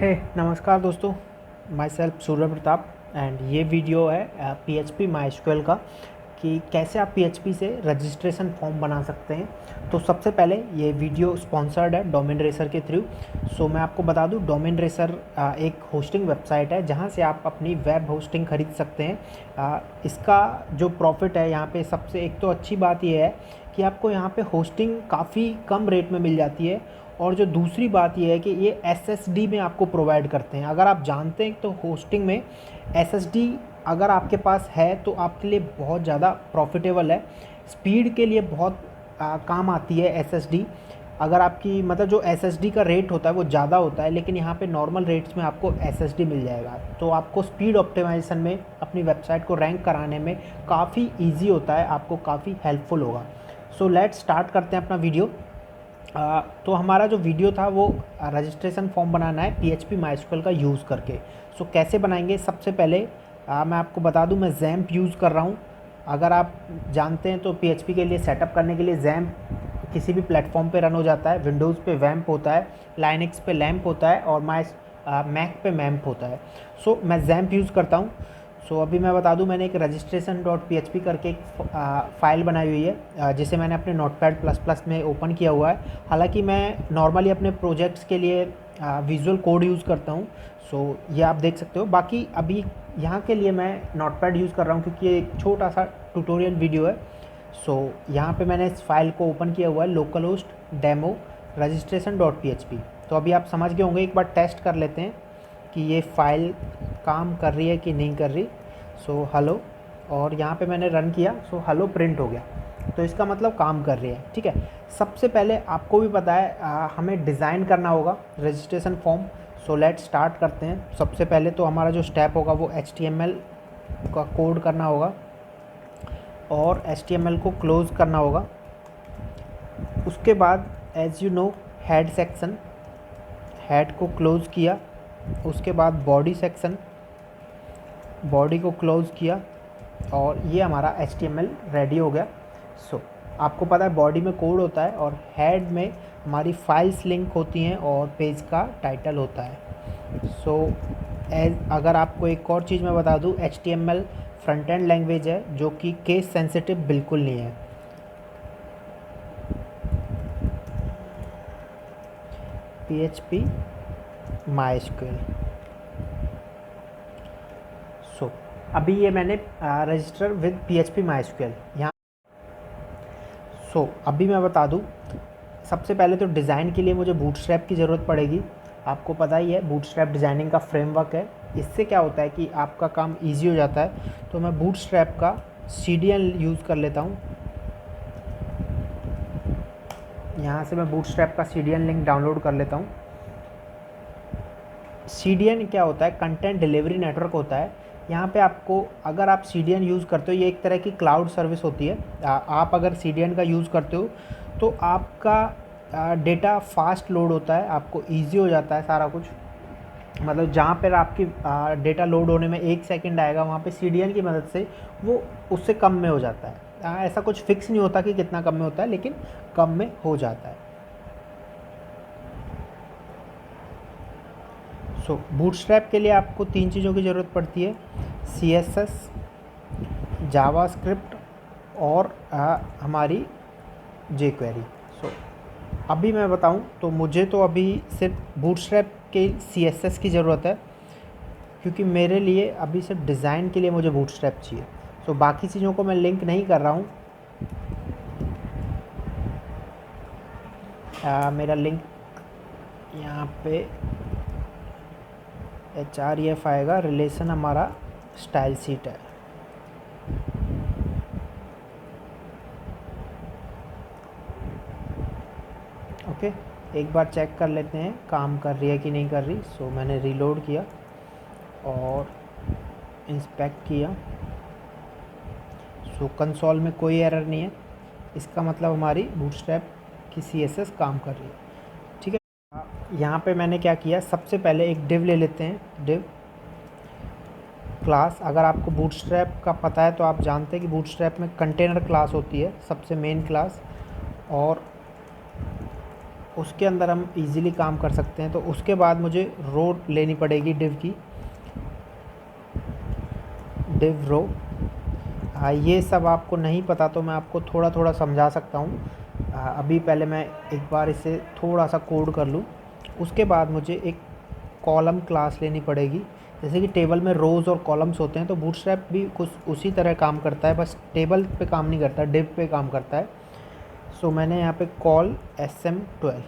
नमस्कार दोस्तों। My self Surya Pratap and ये वीडियो है PHP MySQL का कि कैसे आप PHP से रजिस्ट्रेशन फॉर्म बना सकते हैं। तो सबसे पहले ये वीडियो स्पॉन्सर्ड है डोमेन रेसर के थ्रू। सो मैं आपको बता दूं, डोमेन रेसर एक होस्टिंग वेबसाइट है जहां से आप अपनी वेब होस्टिंग खरीद सकते हैं। इसका जो प्रॉफिट है यहाँ पे, सबसे एक तो अच्छी बात ये है कि आपको यहाँ पे होस्टिंग काफ़ी कम रेट में मिल जाती है। और जो दूसरी बात ये है कि ये SSD में आपको प्रोवाइड करते हैं। अगर आप जानते हैं तो होस्टिंग में SSD अगर आपके पास है तो आपके लिए बहुत ज़्यादा प्रॉफिटेबल है। स्पीड के लिए बहुत काम आती है SSD। अगर आपकी मतलब जो SSD का रेट होता है वो ज़्यादा होता है, लेकिन यहाँ पे नॉर्मल रेट्स में आपको SSD मिल जाएगा। तो आपको स्पीड ऑप्टिमाइजेशन में अपनी वेबसाइट को रैंक कराने में काफ़ी ईजी होता है, आपको काफ़ी हेल्पफुल होगा। सो लेट्स स्टार्ट करते हैं अपना वीडियो। तो हमारा जो वीडियो था वो रजिस्ट्रेशन फॉर्म बनाना है PHP MySQL का यूज़ करके। सो कैसे बनाएंगे, सबसे पहले मैं आपको बता दूं, मैं XAMPP यूज़ कर रहा हूं। अगर आप जानते हैं तो PHP के लिए सेटअप करने के लिए XAMPP किसी भी प्लेटफॉर्म पे रन हो जाता है। विंडोज़ पे वैम्प होता है, लाइनक्स पे लैम्प होता है और मैक पे मैम्प होता है। सो मैं XAMPP यूज़ करता हूँ। सो अभी मैं बता दूं, मैंने एक registration.php करके एक फ़ाइल बनाई हुई है जिसे मैंने अपने Notepad++ में ओपन किया हुआ है। हालांकि मैं नॉर्मली अपने प्रोजेक्ट्स के लिए विजुअल कोड यूज़ करता हूं। सो ये आप देख सकते हो। बाकी अभी यहाँ के लिए मैं नोटपैड यूज़ कर रहा हूँ क्योंकि ये एक छोटा सा ट्यूटोरियल वीडियो है। सो यहाँ पे मैंने इस फाइल को ओपन किया हुआ है, लोकल होस्ट डेमो registration.php। तो अभी आप समझ गए होंगे, एक बार टेस्ट कर लेते हैं कि ये फ़ाइल काम कर रही है कि नहीं कर रही। सो हेलो, और यहाँ पे मैंने रन किया, सो हेलो प्रिंट हो गया। तो इसका मतलब काम कर रही है। ठीक है, सबसे पहले आपको भी पता है हमें डिज़ाइन करना होगा registration form. So let start करते हैं। सबसे पहले तो हमारा जो स्टेप होगा वो HTML का कोड करना होगा और HTML को क्लोज़ करना होगा। उसके बाद as you know head section, head को क्लोज़ किया। उसके बाद बॉडी सेक्शन, बॉडी को क्लोज़ किया और ये हमारा HTML रेडी हो गया। सो आपको पता है बॉडी में कोड होता है और हेड में हमारी फाइल्स लिंक होती हैं और पेज का टाइटल होता है। सो अगर आपको एक और चीज़ मैं बता दूं, HTML फ्रंट एंड लैंग्वेज है जो कि केस सेंसिटिव बिल्कुल नहीं है। PHP MySQL। सो अभी ये मैंने रजिस्टर विद PHP MySQL यहाँ। सो अभी मैं बता दूं, सबसे पहले तो डिज़ाइन के लिए मुझे बूटस्ट्रैप की ज़रूरत पड़ेगी। आपको पता ही है बूटस्ट्रैप डिज़ाइनिंग का फ्रेमवर्क है। इससे क्या होता है कि आपका काम इजी हो जाता है। तो मैं बूटस्ट्रैप का CDN यूज़ कर लेता हूँ। यहाँ से मैं बूटस्ट्रैप का CDN लिंक डाउनलोड कर लेता हूँ। CDN क्या होता है? कंटेंट डिलीवरी नेटवर्क होता है। यहाँ पे आपको, अगर आप CDN यूज़ करते हो, ये एक तरह की क्लाउड सर्विस होती है। आप अगर CDN का यूज़ करते हो तो आपका डेटा फास्ट लोड होता है, आपको इजी हो जाता है सारा कुछ। मतलब जहाँ पर आपकी डेटा लोड होने में 1 सेकंड आएगा, वहाँ पे CDN की मदद से वो उससे कम में हो जाता है। ऐसा कुछ फिक्स नहीं होता कि कितना कम में होता है, लेकिन कम में हो जाता है। सो बूटस्ट्रैप के लिए आपको 3 चीज़ों की ज़रूरत पड़ती है: CSS, जावास्क्रिप्ट और हमारी jQuery। सो अभी मैं बताऊं तो मुझे तो अभी सिर्फ बूटस्ट्रैप के CSS की ज़रूरत है, क्योंकि मेरे लिए अभी सिर्फ डिज़ाइन के लिए मुझे बूटस्ट्रैप चाहिए। सो बाकी चीज़ों को मैं लिंक नहीं कर रहा हूँ। मेरा लिंक यहाँ पे HREF आएगा, रिलेशन हमारा स्टाइल सीट है। ओके, एक बार चेक कर लेते हैं काम कर रही है कि नहीं कर रही। सो मैंने रीलोड किया और इंस्पेक्ट किया। सो कंसोल में कोई एरर नहीं है। इसका मतलब हमारी बूटस्ट्रैप की CSS काम कर रही है। ठीक है, यहाँ पे मैंने क्या किया, सबसे पहले एक डिव ले लेते हैं। डिव क्लास, अगर आपको बूटस्ट्रैप का पता है तो आप जानते हैं कि बूटस्ट्रैप में कंटेनर क्लास होती है सबसे मेन क्लास। और उसके अंदर हम इजीली काम कर सकते हैं। तो उसके बाद मुझे रो लेनी पड़ेगी डिव की, डिव रो। ये सब आपको नहीं पता तो मैं आपको थोड़ा थोड़ा समझा सकता हूँ। अभी पहले मैं एक बार इसे थोड़ा सा कोड कर लूँ। उसके बाद मुझे एक कॉलम क्लास लेनी पड़ेगी। जैसे कि टेबल में रोज़ और कॉलम्स होते हैं, तो बूटस्ट्रैप भी कुछ उसी तरह काम करता है, बस टेबल पे काम नहीं करता, डिव पे काम करता है। सो मैंने यहाँ पे कॉल SM12।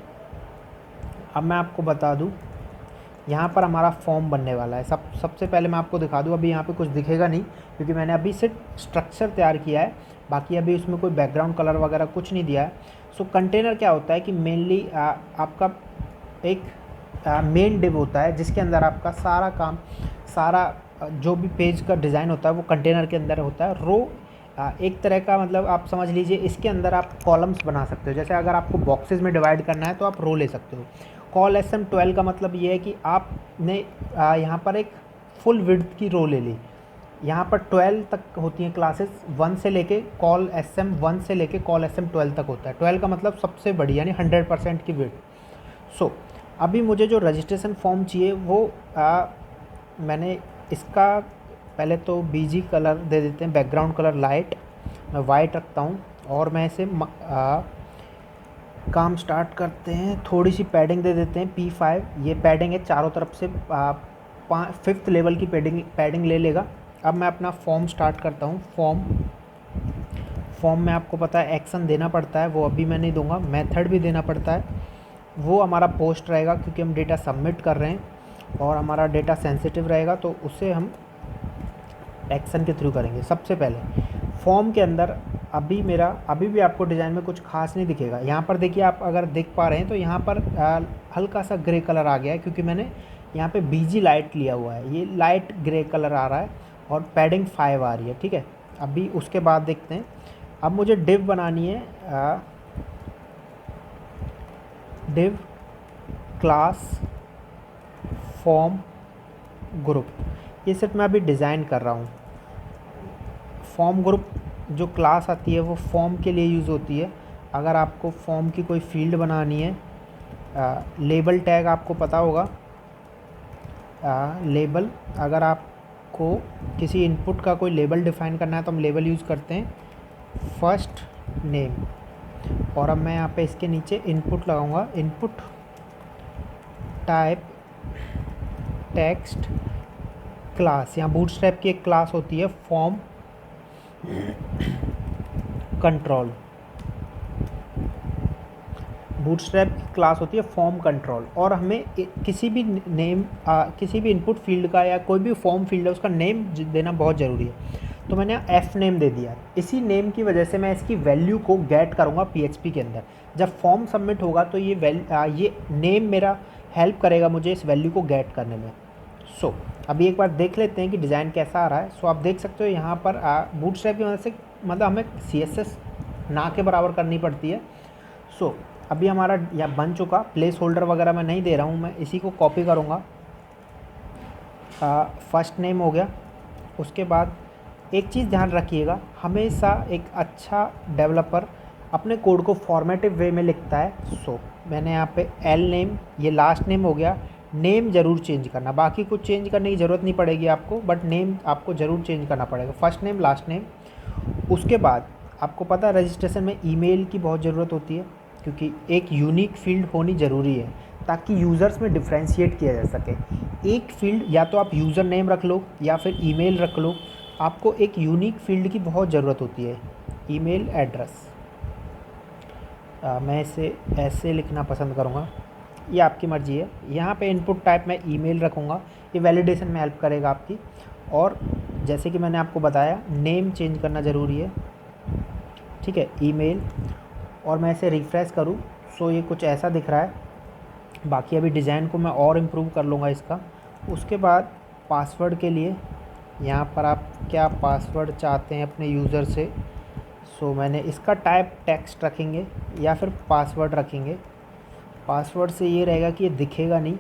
अब मैं आपको बता दूँ, यहाँ पर हमारा फॉर्म बनने वाला है। सबसे पहले मैं आपको दिखा दूँ, अभी यहाँ पे कुछ दिखेगा नहीं क्योंकि मैंने अभी सिर्फ स्ट्रक्चर तैयार किया है, बाकी अभी उसमें कोई बैकग्राउंड कलर वगैरह कुछ नहीं दिया है। सो कंटेनर क्या होता है कि मेनली आपका एक मेन डिव होता है जिसके अंदर आपका सारा काम, सारा जो भी पेज का डिज़ाइन होता है वो कंटेनर के अंदर होता है। रो एक तरह का, मतलब आप समझ लीजिए इसके अंदर आप कॉलम्स बना सकते हो। जैसे अगर आपको बॉक्सेस में डिवाइड करना है तो आप रो ले सकते हो। कॉल SM12 का मतलब ये है कि आपने यहाँ पर एक फुल विड्थ की रो ले ली। यहाँ पर 12 तक होती हैं क्लासेस, 1 से लेके कॉल SM1 से लेके कॉल SM12 तक होता है। 12 का मतलब सबसे बड़ी, यानी 100% की विड्थ। सो अभी मुझे जो रजिस्ट्रेशन फॉर्म चाहिए वो मैंने इसका पहले तो BG कलर दे देते हैं, बैकग्राउंड कलर लाइट, मैं वाइट रखता हूँ। और मैं इसे काम स्टार्ट करते हैं। थोड़ी सी पैडिंग दे देते हैं P5। ये पैडिंग है चारों तरफ से, 5th लेवल की पैडिंग ले लेगा। अब मैं अपना फॉर्म स्टार्ट करता हूँ। फॉर्म में आपको पता है एक्शन देना पड़ता है, वो अभी मैं नहीं दूंगा। मेथड भी देना पड़ता है, वो हमारा पोस्ट रहेगा क्योंकि हम डेटा सबमिट कर रहे हैं और हमारा डेटा सेंसिटिव रहेगा, तो उसे हम एक्शन के थ्रू करेंगे। सबसे पहले फॉर्म के अंदर अभी भी आपको डिज़ाइन में कुछ खास नहीं दिखेगा। यहाँ पर देखिए, आप अगर देख पा रहे हैं तो यहाँ पर हल्का सा ग्रे कलर आ गया है क्योंकि मैंने यहाँ पे BG लाइट लिया हुआ है। ये लाइट ग्रे कलर आ रहा है और पैडिंग 5 आ रही है, ठीक है। अभी उसके बाद देखते हैं, अब मुझे डिव बनानी है, डिव क्लास फॉर्म ग्रुप। ये सिर्फ मैं अभी डिज़ाइन कर रहा हूँ। फॉर्म ग्रुप जो क्लास आती है वो फॉर्म के लिए यूज़ होती है। अगर आपको फॉर्म की कोई फील्ड बनानी है, लेबल टैग आपको पता होगा, लेबल, अगर आपको किसी इनपुट का कोई लेबल डिफ़ाइन करना है तो हम लेबल यूज़ करते हैं, फर्स्ट नेम। और अब मैं यहाँ पे इसके नीचे इनपुट लगाऊंगा, इनपुट टाइप टेक्स्ट क्लास। यहाँ बूटस्ट्रैप की एक क्लास होती है फॉर्म कंट्रोल, बूटस्ट्रैप की क्लास होती है फॉर्म कंट्रोल। और हमें किसी भी नेम, किसी भी इनपुट फील्ड का या कोई भी फॉर्म फील्ड है उसका नेम देना बहुत ज़रूरी है। तो मैंने F नेम दे दिया। इसी नेम की वजह से मैं इसकी वैल्यू को गेट करूँगा PHP के अंदर। जब फॉर्म सबमिट होगा तो ये नेम मेरा हेल्प करेगा मुझे इस वैल्यू को गेट करने में। सो अभी एक बार देख लेते हैं कि डिज़ाइन कैसा आ रहा है। सो आप देख सकते हो यहाँ पर बूटस्ट्रैप की मदद से, मतलब हमें CSS ना के बराबर करनी पड़ती है। सो अभी हमारा यह बन चुका। प्लेस होल्डर वगैरह मैं नहीं दे रहा हूँ, मैं इसी को कॉपी करूँगा। फर्स्ट नेम हो गया। उसके बाद एक चीज़ ध्यान रखिएगा, हमेशा एक अच्छा डेवलपर अपने कोड को फॉर्मेटिव वे में लिखता है। सो मैंने यहाँ पे L नेम, ये लास्ट नेम हो गया। नेम ज़रूर चेंज करना, बाकी कुछ चेंज करने की ज़रूरत नहीं पड़ेगी आपको, बट नेम आपको ज़रूर चेंज करना पड़ेगा, फर्स्ट नेम लास्ट नेम। उसके बाद आपको पता है रजिस्ट्रेशन में ईमेल की बहुत ज़रूरत होती है क्योंकि एक यूनिक फील्ड होनी ज़रूरी है ताकि यूज़र्स में डिफ्रेंशिएट किया जा सके। एक फील्ड या तो आप यूज़र नेम रख लो या फिर ईमेल रख लो, आपको एक यूनिक फील्ड की बहुत ज़रूरत होती है। ईमेल एड्रेस, मैं इसे ऐसे लिखना पसंद करूँगा, ये आपकी मर्ज़ी है। यहाँ पे इनपुट टाइप मैं ईमेल रखूँगा, ये वैलिडेशन में हेल्प करेगा आपकी। और जैसे कि मैंने आपको बताया नेम चेंज करना ज़रूरी है, ठीक है, ईमेल। और मैं इसे रिफ़्रेश करूँ सो ये कुछ ऐसा दिख रहा है। बाकी अभी डिज़ाइन को मैं और इम्प्रूव कर लूँगा इसका। उसके बाद पासवर्ड के लिए यहाँ पर आप क्या पासवर्ड चाहते हैं अपने यूज़र से, सो मैंने इसका टाइप टेक्स्ट रखेंगे या फिर पासवर्ड रखेंगे। पासवर्ड से ये रहेगा कि ये दिखेगा नहीं,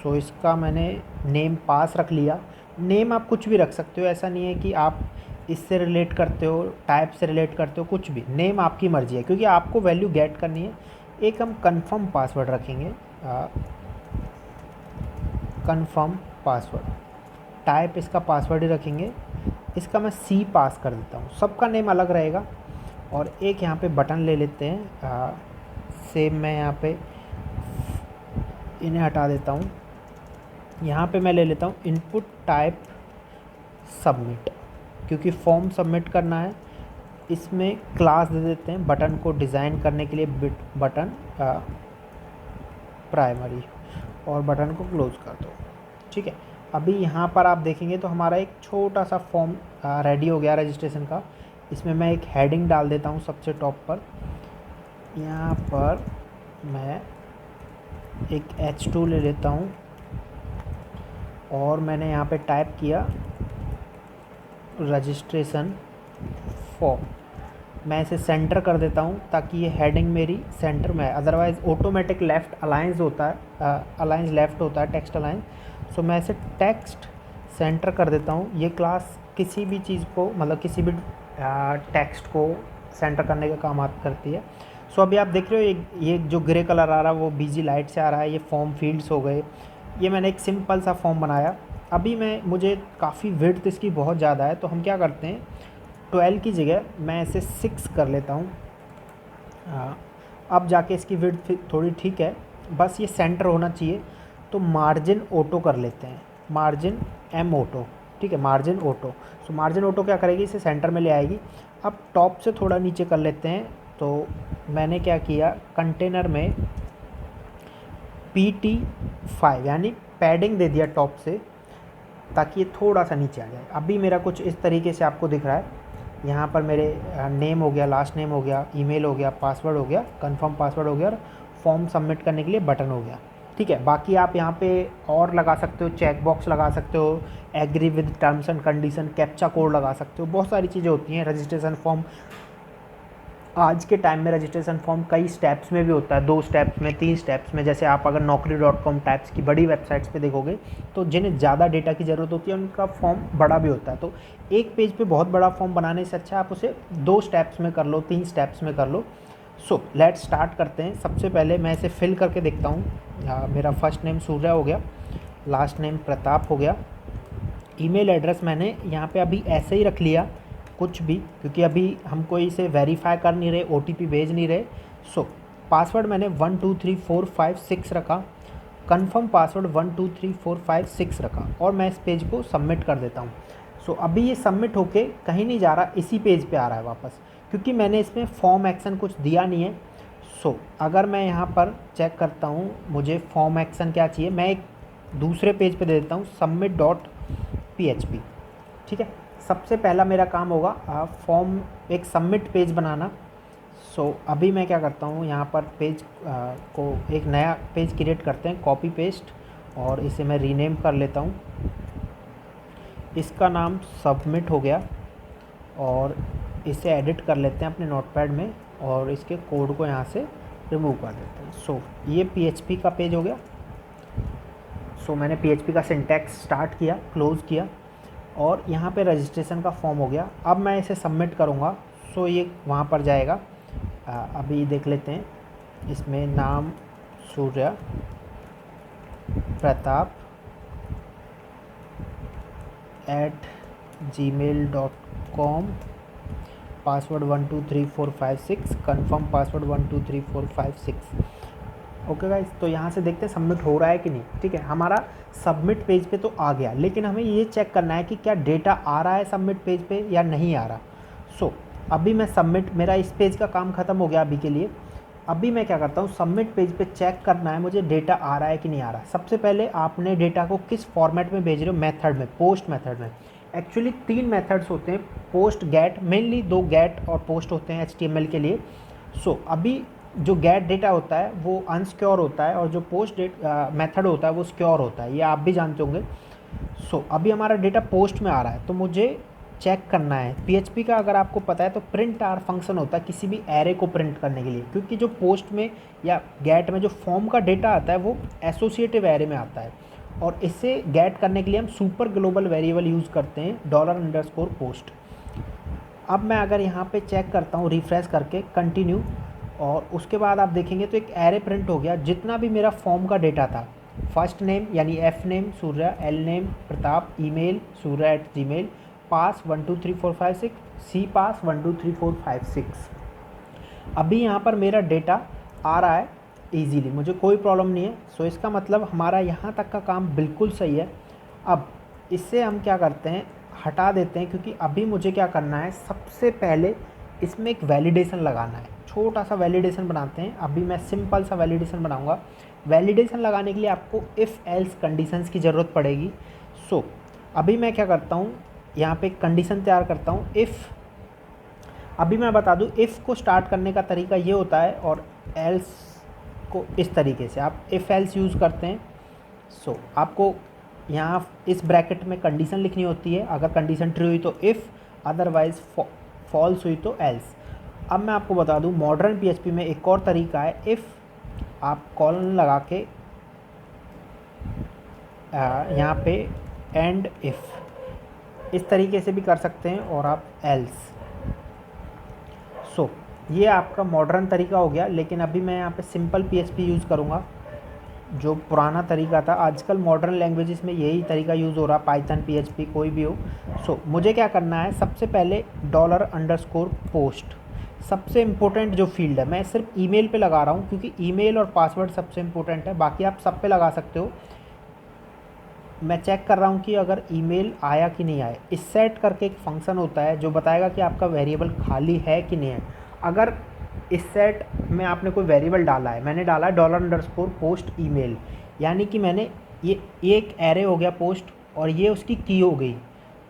सो इसका मैंने नेम पास रख लिया। नेम आप कुछ भी रख सकते हो, ऐसा नहीं है कि आप इससे रिलेट करते हो, टाइप से रिलेट करते हो, कुछ भी। नेम आपकी मर्ज़ी है क्योंकि आपको वैल्यू गेट करनी है। एक हम कंफर्म पासवर्ड रखेंगे, कंफर्म पासवर्ड, टाइप इसका पासवर्ड ही रखेंगे। इसका मैं सी पास कर देता हूँ, सबका नेम अलग रहेगा। और एक यहाँ पे बटन ले लेते हैं, सेम मैं यहाँ पे इन्हें हटा देता हूँ। यहाँ पे मैं ले लेता हूँ इनपुट टाइप सबमिट, क्योंकि फॉर्म सबमिट करना है। इसमें क्लास दे देते हैं बटन को डिज़ाइन करने के लिए, बटन प्राइमरी, और बटन को क्लोज कर दो। ठीक है, अभी यहाँ पर आप देखेंगे तो हमारा एक छोटा सा फॉर्म रेडी हो गया रजिस्ट्रेशन का। इसमें मैं एक हेडिंग डाल देता हूँ सबसे टॉप पर। यहाँ पर मैं एक H2 ले लेता हूँ और मैंने यहाँ पे टाइप किया रजिस्ट्रेशन फॉर्म। मैं इसे सेंटर कर देता हूँ ताकि ये हेडिंग मेरी सेंटर में है, अदरवाइज़ ऑटोमेटिक लेफ़्ट अलाइंस होता है, अलाइंस लेफ़्ट होता है, टेक्स्ट अलाइंस। सो मैं इसे टेक्स्ट सेंटर कर देता हूँ। ये क्लास किसी भी चीज़ को, मतलब किसी भी टेक्स्ट को सेंटर करने का काम करती है। सो अभी आप देख रहे हो ये जो ग्रे कलर आ रहा है वो बीजी लाइट से आ रहा है, ये फॉर्म फील्ड्स हो गए। ये मैंने एक सिंपल सा फॉर्म बनाया। अभी मुझे काफ़ी विड्थ इसकी बहुत ज़्यादा है, तो हम क्या करते हैं, 12 की जगह मैं इसे 6 कर लेता हूँ। अब जाके इसकी विड्थ थोड़ी ठीक है, बस ये सेंटर होना चाहिए। तो मार्जिन ऑटो कर लेते हैं, मार्जिन एम ऑटो। ठीक है, margin auto. So margin auto क्या करेगी, इसे सेंटर में ले आएगी। अब टॉप से थोड़ा नीचे कर लेते हैं। तो मैंने क्या किया, कंटेनर में PT5 यानी पैडिंग दे दिया टॉप से, ताकि ये थोड़ा सा नीचे आ जाए। अभी मेरा कुछ इस तरीके से आपको दिख रहा है। यहाँ पर मेरे नेम हो गया, लास्ट नेम हो गया, ईमेल हो गया, पासवर्ड हो गया, कंफर्म पासवर्ड हो गया, और फॉर्म सबमिट करने के लिए बटन हो गया। ठीक है, बाकी आप यहाँ पे और लगा सकते हो, चेक बॉक्स लगा सकते हो, agree with terms and condition, captcha code लगा सकते हो, बहुत सारी चीज़ें होती हैं। रजिस्ट्रेशन फॉर्म आज के टाइम में रजिस्ट्रेशन फॉर्म कई स्टेप्स में भी होता है, 2 स्टेप्स में, 3 स्टेप्स में। जैसे आप अगर naukri.com टाइप्स की बड़ी वेबसाइट्स पे देखोगे तो जिन्हें ज़्यादा डेटा की ज़रूरत होती है उनका फॉर्म बड़ा भी होता है। तो एक पेज पे बहुत बड़ा फॉर्म बनाने से अच्छा आप उसे 2 स्टेप्स में कर लो, 3 स्टेप्स में कर लो। सो लेट्स स्टार्ट करते हैं। सबसे पहले मैं इसे फिल करके देखता हूँ। मेरा फर्स्ट नेम सूर्या हो गया, लास्ट नेम प्रताप हो गया, ईमेल एड्रेस मैंने यहाँ पे अभी ऐसे ही रख लिया कुछ भी, क्योंकि अभी हम कोई इसे वेरीफाई कर नहीं रहे, OTP भेज नहीं रहे। सो पासवर्ड मैंने 1 2 3 4 5 6 रखा, कंफर्म पासवर्ड 1 2 3 4 5 6 रखा, और मैं इस पेज को सबमिट कर देता हूँ। सो अभी ये सबमिट होके कहीं नहीं जा रहा, इसी पेज पे आ रहा है वापस, क्योंकि मैंने इसमें फॉर्म एक्शन कुछ दिया नहीं है। सो अगर मैं यहाँ पर चेक करता हूँ मुझे फॉर्म एक्शन क्या चाहिए, मैं एक दूसरे पेज पे दे देता हूँ submit.php। ठीक है, सबसे पहला मेरा काम होगा फॉर्म एक सबमिट पेज बनाना। सो अभी मैं क्या करता हूँ, यहाँ पर पेज को एक नया पेज क्रिएट करते हैं, कॉपी पेस्ट, और इसे मैं रीनेम कर लेता हूँ। इसका नाम सबमिट हो गया, और इसे एडिट कर लेते हैं अपने नोटपैड में, और इसके कोड को यहाँ से रिमूव कर देते हैं। सो ये PHP का पेज हो गया। सो मैंने PHP का सिंटैक्स स्टार्ट किया, क्लोज़ किया, और यहाँ पे रजिस्ट्रेशन का फॉर्म हो गया। अब मैं इसे सबमिट करूँगा, सो ये वहाँ पर जाएगा। अभी देख लेते हैं, इसमें नाम Surya Pratap @gmail.com, password 1 2 3 4 5 6, confirm password 1 2 3 4 5 6। Okay guys, तो यहाँ से देखते हैं सबमिट हो रहा है कि नहीं। ठीक है, हमारा सबमिट पेज पे तो आ गया, लेकिन हमें ये चेक करना है कि क्या डेटा आ रहा है सबमिट पेज पे या नहीं आ रहा। सो अभी मैं सबमिट, मेरा इस पेज का काम ख़त्म हो गया अभी के लिए। अभी मैं क्या करता हूँ, सबमिट पेज पे चेक करना है मुझे डेटा आ रहा है कि नहीं आ रहा। सबसे पहले आपने डेटा को किस फॉर्मेट में भेज रहे हो, मेथड में, पोस्ट मेथड में। एक्चुअली 3 मेथड्स होते हैं, पोस्ट, गेट, मेनली 2 गेट और पोस्ट होते हैं HTML के लिए। सो अभी जो गेट डेटा होता है वो अनसिक्योर होता है, और जो पोस्ट मेथड होता है वो सिक्योर होता है, ये आप भी जानते होंगे। सो अभी हमारा डेटा पोस्ट में आ रहा है, तो मुझे चेक करना है। PHP का अगर आपको पता है तो प्रिंट आर फंक्शन होता है किसी भी एरे को प्रिंट करने के लिए, क्योंकि जो पोस्ट में या गेट में जो फॉर्म का डेटा आता है वो एसोसिएटिव एरे में आता है, और इससे गेट करने के लिए हम सुपर ग्लोबल वेरिएबल यूज़ करते हैं $_post। अब मैं अगर यहाँ पे चेक करता हूँ रिफ्रेश करके, कंटिन्यू, और उसके बाद आप देखेंगे तो एक एरे प्रिंट हो गया, जितना भी मेरा फॉर्म का डेटा था, फर्स्ट नेम यानी F name Surya, L name Pratap, email surya@gmail, पास 1 2 3 4 5 6, सी पास 1 2 3 4 5 6। अभी यहाँ पर मेरा डेटा आ रहा है इजीली, मुझे कोई प्रॉब्लम नहीं है। सो इसका मतलब हमारा यहाँ तक का काम बिल्कुल सही है। अब इससे हम क्या करते हैं, हटा देते हैं, क्योंकि अभी मुझे क्या करना है, सबसे पहले इसमें एक वैलिडेशन लगाना है। छोटा सा वैलिडेशन बनाते हैं। अभी मैं सिंपल सा वैलिडेशन बनाऊंगा। वैलिडेशन लगाने के लिए आपको इफ़ एल्स कंडीशंस की ज़रूरत पड़ेगी। सो अभी मैं क्या करता हूँ, यहाँ पे एक कंडीशन तैयार करता हूँ, इफ़। अभी मैं बता दूँ इफ़ को स्टार्ट करने का तरीका ये होता है, और एल्स को इस तरीके से आप इफ़ एल्स यूज़ करते हैं। सो आपको यहाँ इस ब्रैकेट में कंडीशन लिखनी होती है। अगर कंडीशन ट्रू हुई तो इफ़, अदरवाइज़ फॉल्स हुई तो एल्स। अब मैं आपको बता दूँ मॉडर्न पीएचपी में एक और तरीका है, इफ़ आप कॉलन लगा के यहाँ पे एंड इफ़, इस तरीके से भी कर सकते हैं, और आप एल्स। सो ये आपका मॉडर्न तरीका हो गया। लेकिन अभी मैं यहाँ पे सिंपल पीएचपी यूज़ करूँगा, जो पुराना तरीका था। आजकल मॉडर्न लैंग्वेजेस में यही तरीका यूज़ हो रहा, पाइथन, पीएचपी, कोई भी हो। सो मुझे क्या करना है, सबसे पहले $_पोस्ट सबसे इम्पोर्टेंट जो फील्ड है, मैं सिर्फ ईमेल पे लगा रहा हूँ, क्योंकि ईमेल और पासवर्ड सबसे इम्पोर्टेंट है। बाकी आप सब पे लगा सकते हो। मैं चेक कर रहा हूँ कि अगर ईमेल आया कि नहीं आया। इस सेट करके एक फंक्शन होता है जो बताएगा कि आपका वेरिएबल खाली है कि नहीं है। अगर इस सेट में आपने कोई वेरिएबल डाला है, मैंने डाला है $_पोस्ट ईमेल, यानी कि मैंने ये एक एरे हो गया पोस्ट, और ये उसकी की हो गई,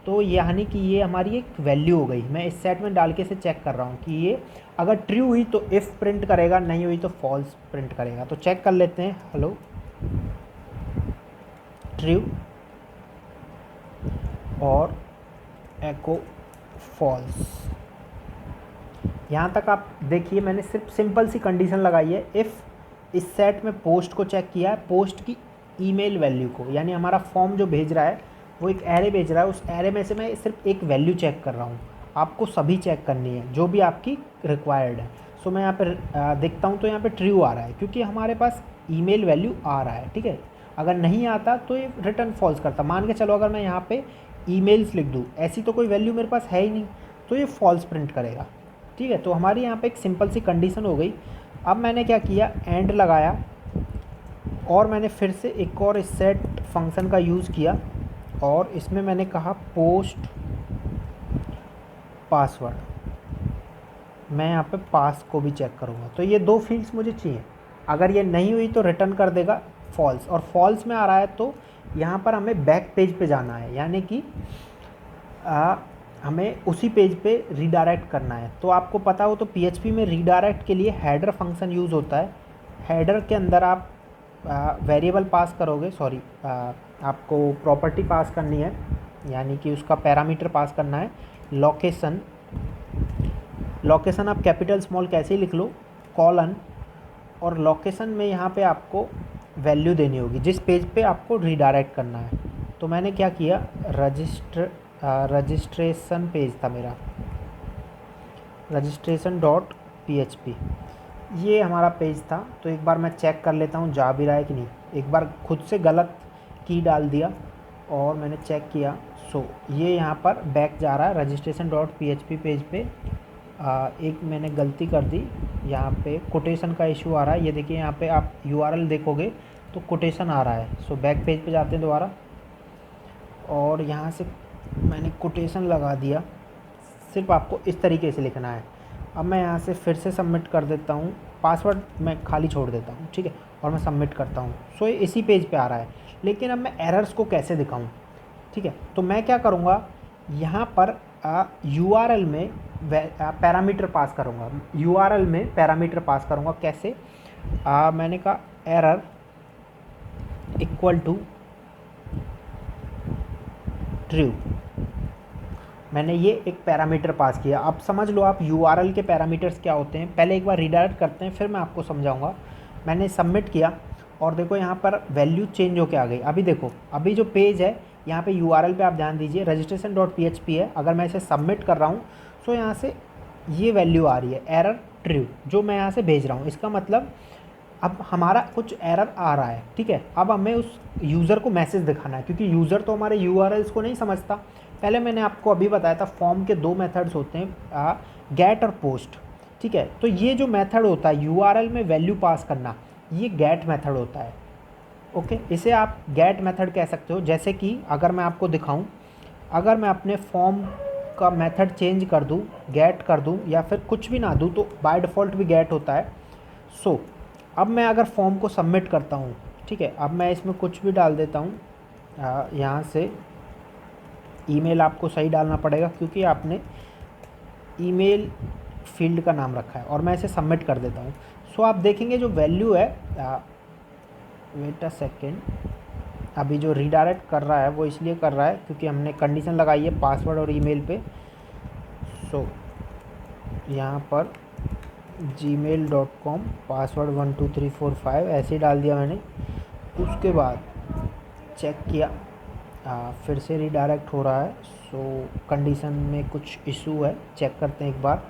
तो यानी कि ये हमारी एक वैल्यू हो गई। मैं इस सेट में डाल के इसे चेक कर रहा हूँ कि ये अगर ट्रू हुई तो इफ़ प्रिंट करेगा, नहीं हुई तो फॉल्स प्रिंट करेगा। तो चेक कर लेते हैं, हेलो ट्रू और एको फॉल्स। यहाँ तक आप देखिए, मैंने सिर्फ सिंपल सी कंडीशन लगाई है, इफ़ इस सेट में पोस्ट को चेक किया है, पोस्ट की ईमेल वैल्यू को, यानी हमारा फॉर्म जो भेज रहा है वो एक एरे भेज रहा है, उस एरे में से मैं सिर्फ एक वैल्यू चेक कर रहा हूँ। आपको सभी चेक करनी है जो भी आपकी रिक्वायर्ड है। सो मैं यहाँ पर देखता हूँ तो यहाँ पे ट्रू आ रहा है, क्योंकि हमारे पास ईमेल वैल्यू आ रहा है, ठीक है। अगर नहीं आता तो ये रिटर्न फॉल्स करता। मान के चलो अगर मैं यहाँ पे ईमेल्स लिख दूँ, ऐसी तो कोई वैल्यू मेरे पास है ही नहीं, तो ये फॉल्स प्रिंट करेगा, ठीक है। तो हमारी यहाँ पे एक सिंपल सी कंडीशन हो गई। अब मैंने क्या किया, एंड लगाया, और मैंने फिर से एक और इस सेट फंक्शन का यूज़ किया, और इसमें मैंने कहा पोस्ट पासवर्ड। मैं यहाँ पे पास को भी चेक करूँगा। तो ये दो फील्ड्स मुझे चाहिए। अगर ये नहीं हुई तो रिटर्न कर देगा फॉल्स, और फॉल्स में आ रहा है तो यहाँ पर हमें बैक पेज पे जाना है, यानी कि हमें उसी पेज पे रीडायरेक्ट करना है। तो आपको पता हो तो पीएचपी में रीडायरेक्ट के लिए हेडर फंक्शन यूज़ होता है। हेडर के अंदर आप वेरिएबल पास करोगे, आपको प्रॉपर्टी पास करनी है, यानी कि उसका पैरामीटर पास करना है। लोकेशन आप कैपिटल स्मॉल कैसे ही लिख लो, कॉलन, और लोकेशन में यहाँ पे आपको वैल्यू देनी होगी जिस पेज पे आपको रीडायरेक्ट करना है। तो मैंने क्या किया, रजिस्ट्रेशन पेज था मेरा, registration.php, ये हमारा पेज था। तो एक बार मैं चेक कर लेता हूँ जा भी रहा है कि नहीं। एक बार खुद से गलत की डाल दिया और मैंने चेक किया। सो ये यहाँ पर बैक जा रहा है registration.php पेज पे। एक मैंने गलती कर दी, यहाँ पे कोटेशन का इशू आ रहा है। ये देखिए यहाँ पे आप URL देखोगे तो कोटेशन आ रहा है। सो बैक पेज पे जाते हैं दोबारा, और यहाँ से मैंने कोटेशन लगा दिया। सिर्फ आपको इस तरीके से लिखना है। अब मैं यहाँ से फिर से सबमिट कर देता हूँ, पासवर्ड मैं खाली छोड़ देता हूँ, ठीक है, और मैं सबमिट करता हूँ। सो ये इसी पेज पे आ रहा है। लेकिन अब मैं एरर्स को कैसे दिखाऊँ, ठीक है। तो मैं क्या करूँगा, यहाँ पर URL में पैरामीटर पास करूँगा। URL में पैरामीटर पास करूँगा कैसे, मैंने कहा एरर इक्वल टू ट्रू। मैंने ये एक पैरामीटर पास किया। अब समझ लो आप URL के पैरामीटर्स क्या होते हैं। पहले एक बार रीडायरेक्ट करते हैं, फिर मैं आपको समझाऊंगा। मैंने सबमिट किया और देखो यहाँ पर वैल्यू चेंज होके आ गई। अभी देखो, अभी जो पेज है यहाँ पे URL पे आप ध्यान दीजिए registration.php है। अगर मैं इसे सबमिट कर रहा हूँ तो यहाँ से ये वैल्यू आ रही है एरर ट्रू जो मैं यहाँ से भेज रहा हूँ। इसका मतलब अब हमारा कुछ एरर आ रहा है, ठीक है। अब हमें उस यूज़र को मैसेज दिखाना है, क्योंकि यूज़र तो हमारे यूआरएल्स को नहीं समझता। पहले मैंने आपको अभी बताया था फॉर्म के 2 मेथड्स होते हैं, गेट और पोस्ट, ठीक है। तो ये जो मेथड होता है यूआरएल में वैल्यू पास करना, ये गेट मेथड होता है, ओके। इसे आप गेट मेथड कह सकते हो। जैसे कि अगर मैं आपको दिखाऊं, अगर मैं अपने फॉर्म का मेथड चेंज कर दूं, गेट कर दूं या फिर कुछ भी ना दूं, तो बाय डिफ़ॉल्ट भी गेट होता है। सो अब मैं अगर फॉर्म को सबमिट करता हूं, ठीक है, अब मैं इसमें कुछ भी डाल देता हूं, यहाँ से ईमेल आपको सही डालना पड़ेगा क्योंकि आपने ईमेल फील्ड का नाम रखा है, और मैं इसे सबमिट कर देता हूँ। सो आप देखेंगे जो वैल्यू है, वेट अ सेकेंड, अभी जो रीडायरेक्ट कर रहा है वो इसलिए कर रहा है क्योंकि हमने कंडीशन लगाई है पासवर्ड और ईमेल पे। सो यहाँ पर gmail.com पासवर्ड 12345 ऐसे ही डाल दिया मैंने। उसके बाद चेक किया, फिर से रीडायरेक्ट हो रहा है। सो कंडीशन में कुछ इशू है, चेक करते हैं एक बार।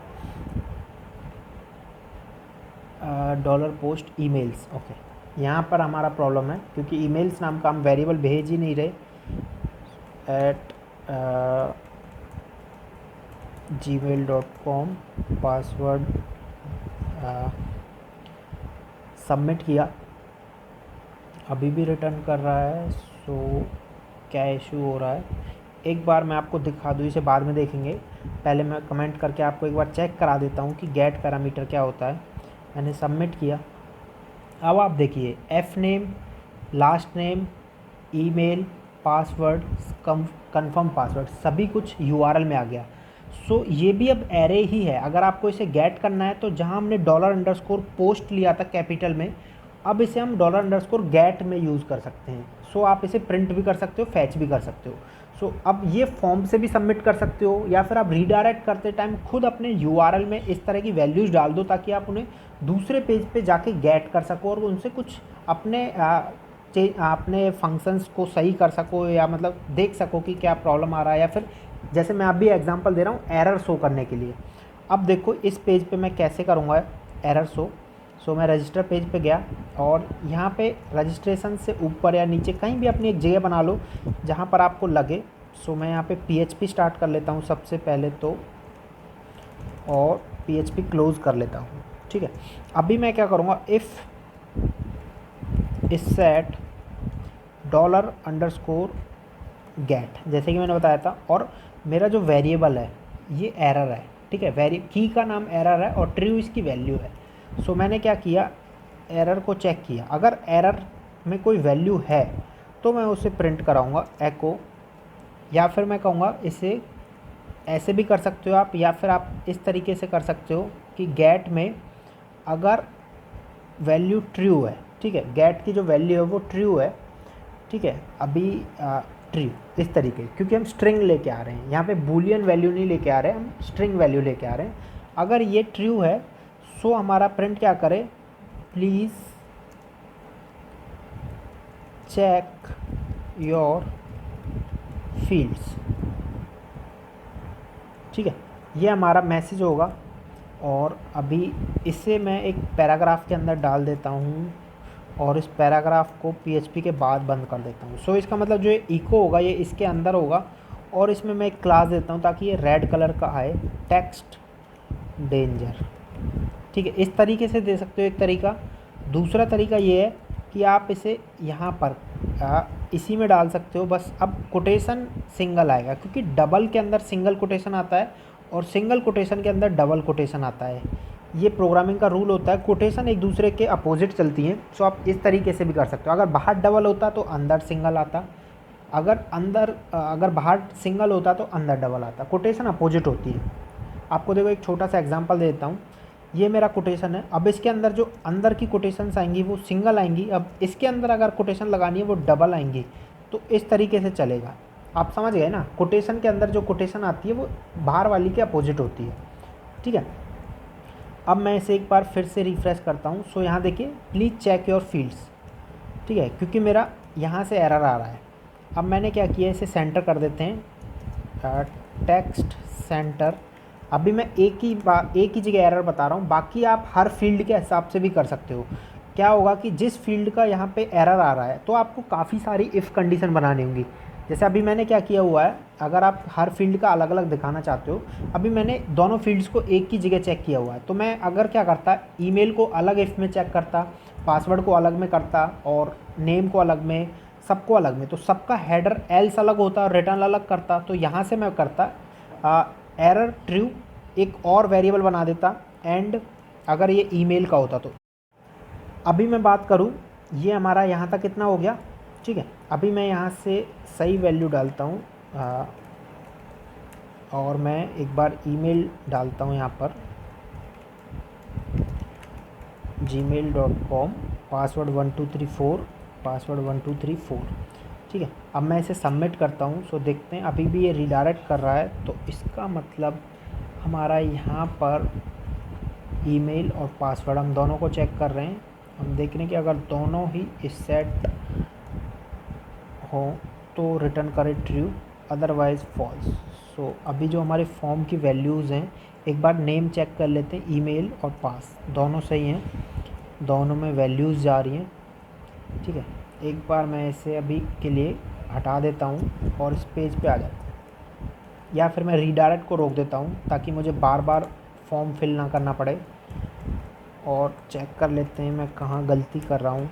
डॉलर पोस्ट ईमेल्स, ओके, यहाँ पर हमारा प्रॉब्लम है क्योंकि ईमेल्स नाम का हम वेरिएबल भेज ही नहीं रहे। एट gmail.com पासवर्ड सबमिट किया, अभी भी रिटर्न कर रहा है। सो क्या इशू हो रहा है, एक बार मैं आपको दिखा दूँ, इसे बाद में देखेंगे। पहले मैं कमेंट करके आपको एक बार चेक करा देता हूँ कि गेट पैरामीटर क्या होता है। मैंने सबमिट किया, अब आप देखिए F name, last name, email, password, confirm password, सभी कुछ यूआरएल में आ गया। सो ये भी अब एरे ही है। अगर आपको इसे गेट करना है तो जहां हमने $_ पोस्ट लिया था कैपिटल में, अब इसे हम $_ गेट में यूज़ कर सकते हैं। सो आप इसे प्रिंट भी कर सकते हो, फैच भी कर सकते हो। सो अब ये फॉर्म से भी सबमिट कर सकते हो, या फिर आप रीडायरेक्ट करते टाइम खुद अपने यूआरएल में इस तरह की वैल्यूज़ डाल दो ताकि आप उन्हें दूसरे पेज पे जाके गेट कर सको और उनसे कुछ अपने फंक्शंस को सही कर सको, या मतलब देख सको कि क्या प्रॉब्लम आ रहा है, या फिर जैसे मैं अभी एग्जांपल दे रहा हूँ एरर शो करने के लिए। अब देखो इस पेज पे मैं कैसे करूँगा एरर शो। सो मैं रजिस्टर पेज पे गया और यहाँ पे रजिस्ट्रेशन से ऊपर या नीचे कहीं भी अपनी एक जगह बना लो जहाँ पर आपको लगे। सो मैं यहाँ पे PHP स्टार्ट कर लेता हूँ सबसे पहले तो, और PHP क्लोज़ कर लेता हूँ, ठीक है। अभी मैं क्या करूँगा, इफ़ इस सेट $_ गेट, जैसे कि मैंने बताया था, और मेरा जो वेरिएबल है ये एरर है, ठीक है। की का नाम एरर है और ट्रू इसकी वैल्यू है। सो मैंने क्या किया, एरर को चेक किया, अगर एरर में कोई वैल्यू है तो मैं उसे प्रिंट कराऊंगा एको, या फिर मैं कहूँगा इसे ऐसे भी कर सकते हो आप, या फिर आप इस तरीके से कर सकते हो कि गेट में अगर वैल्यू ट्रू है, ठीक है, गेट की जो वैल्यू है वो ट्रू है, ठीक है। अभी ट्रू इस तरीके, क्योंकि हम स्ट्रिंग लेके आ रहे हैं यहाँ पे, बूलियन वैल्यू नहीं लेके आ रहे हैं, हम स्ट्रिंग वैल्यू लेके आ रहे हैं। अगर ये ट्रू है सो हमारा प्रिंट क्या करे, प्लीज़ चेक योर फील्ड्स, ठीक है, ये हमारा मैसेज होगा। और अभी इसे मैं एक पैराग्राफ के अंदर डाल देता हूँ और इस पैराग्राफ को PHP के बाद बंद कर देता हूँ। सो इसका मतलब जो ये इको होगा ये इसके अंदर होगा, और इसमें मैं एक क्लास देता हूँ ताकि ये रेड कलर का आए, टेक्स्ट डेंजर, ठीक है। इस तरीके से दे सकते हो एक तरीका। दूसरा तरीका ये है कि आप इसे यहाँ पर इसी में डाल सकते हो, बस अब कोटेशन सिंगल आएगा क्योंकि डबल के अंदर सिंगल कोटेशन आता है और सिंगल कोटेशन के अंदर डबल कोटेशन आता है। ये प्रोग्रामिंग का रूल होता है, कोटेशन एक दूसरे के अपोजिट चलती हैं। सो आप इस तरीके से भी कर सकते हो। अगर बाहर डबल होता तो अंदर सिंगल आता, अगर बाहर सिंगल होता तो अंदर डबल आता। कोटेशन अपोजिट होती है। आपको देखो एक छोटा सा एग्जांपल दे देता हूँ। ये मेरा कोटेशन है, अब इसके अंदर जो अंदर की कोटेशंस आएंगी वो सिंगल आएंगी, अब इसके अंदर अगर कोटेशन लगानी है वो डबल आएंगी। तो इस तरीके से चलेगा, आप समझ गए ना। कोटेशन के अंदर जो कोटेशन आती है वो बाहर वाली के अपोजिट होती है, ठीक है। अब मैं इसे एक बार फिर से रिफ्रेश करता हूँ। सो यहाँ देखिए प्लीज़ चेक योर फील्ड्स, ठीक है, क्योंकि मेरा यहाँ से एरर आ रहा है। अब मैंने क्या किया, इसे सेंटर कर देते हैं, टेक्स्ट सेंटर। अभी मैं एक ही जगह एरर बता रहा हूँ, बाकी आप हर फील्ड के हिसाब से भी कर सकते हो। क्या होगा कि जिस फील्ड का यहाँ पे एरर आ रहा है तो आपको काफ़ी सारी इफ़ कंडीशन बनानी होंगी। जैसे अभी मैंने क्या किया हुआ है, अगर आप हर फील्ड का अलग अलग दिखाना चाहते हो, अभी मैंने दोनों फील्ड्स को एक ही जगह चेक किया हुआ है। तो मैं अगर क्या करता, ईमेल को अलग इफ़ में चेक करता, पासवर्ड को अलग में करता और नेम को अलग में, सबको अलग में, तो सबका हेडर एल्स अलग होता और रिटर्न अलग करता। तो यहाँ से मैं करता एरर ट्रू एक और वेरिएबल बना देता एंड अगर ये ईमेल का होता तो। अभी मैं बात करूँ, ये हमारा यहाँ तक कितना हो गया, ठीक है। अभी मैं यहाँ से सही वैल्यू डालता हूँ और मैं एक बार ईमेल डालता हूँ यहाँ पर gmail.com, पासवर्ड 1234, पासवर्ड 1234, ठीक है। अब मैं इसे सबमिट करता हूँ। सो देखते हैं अभी भी ये रिडायरेक्ट कर रहा है, तो इसका मतलब हमारा यहाँ पर ईमेल और पासवर्ड हम दोनों को चेक कर रहे हैं। हम देख रहे हैं कि अगर दोनों ही सेट हो तो रिटर्न करें ट्रू, अदरवाइज़ फॉल्स। सो अभी जो हमारे फॉर्म की वैल्यूज़ हैं, एक बार नेम चेक कर लेते हैं, ईमेल और पास दोनों सही हैं, दोनों में वैल्यूज़ जा रही हैं, ठीक है। एक बार मैं इसे अभी के लिए हटा देता हूँ और इस पेज पे आ जाता हूँ, या फिर मैं रीडायरेक्ट को रोक देता हूँ ताकि मुझे बार बार फॉर्म फिल ना करना पड़े। और चेक कर लेते हैं मैं कहाँ गलती कर रहा हूँ।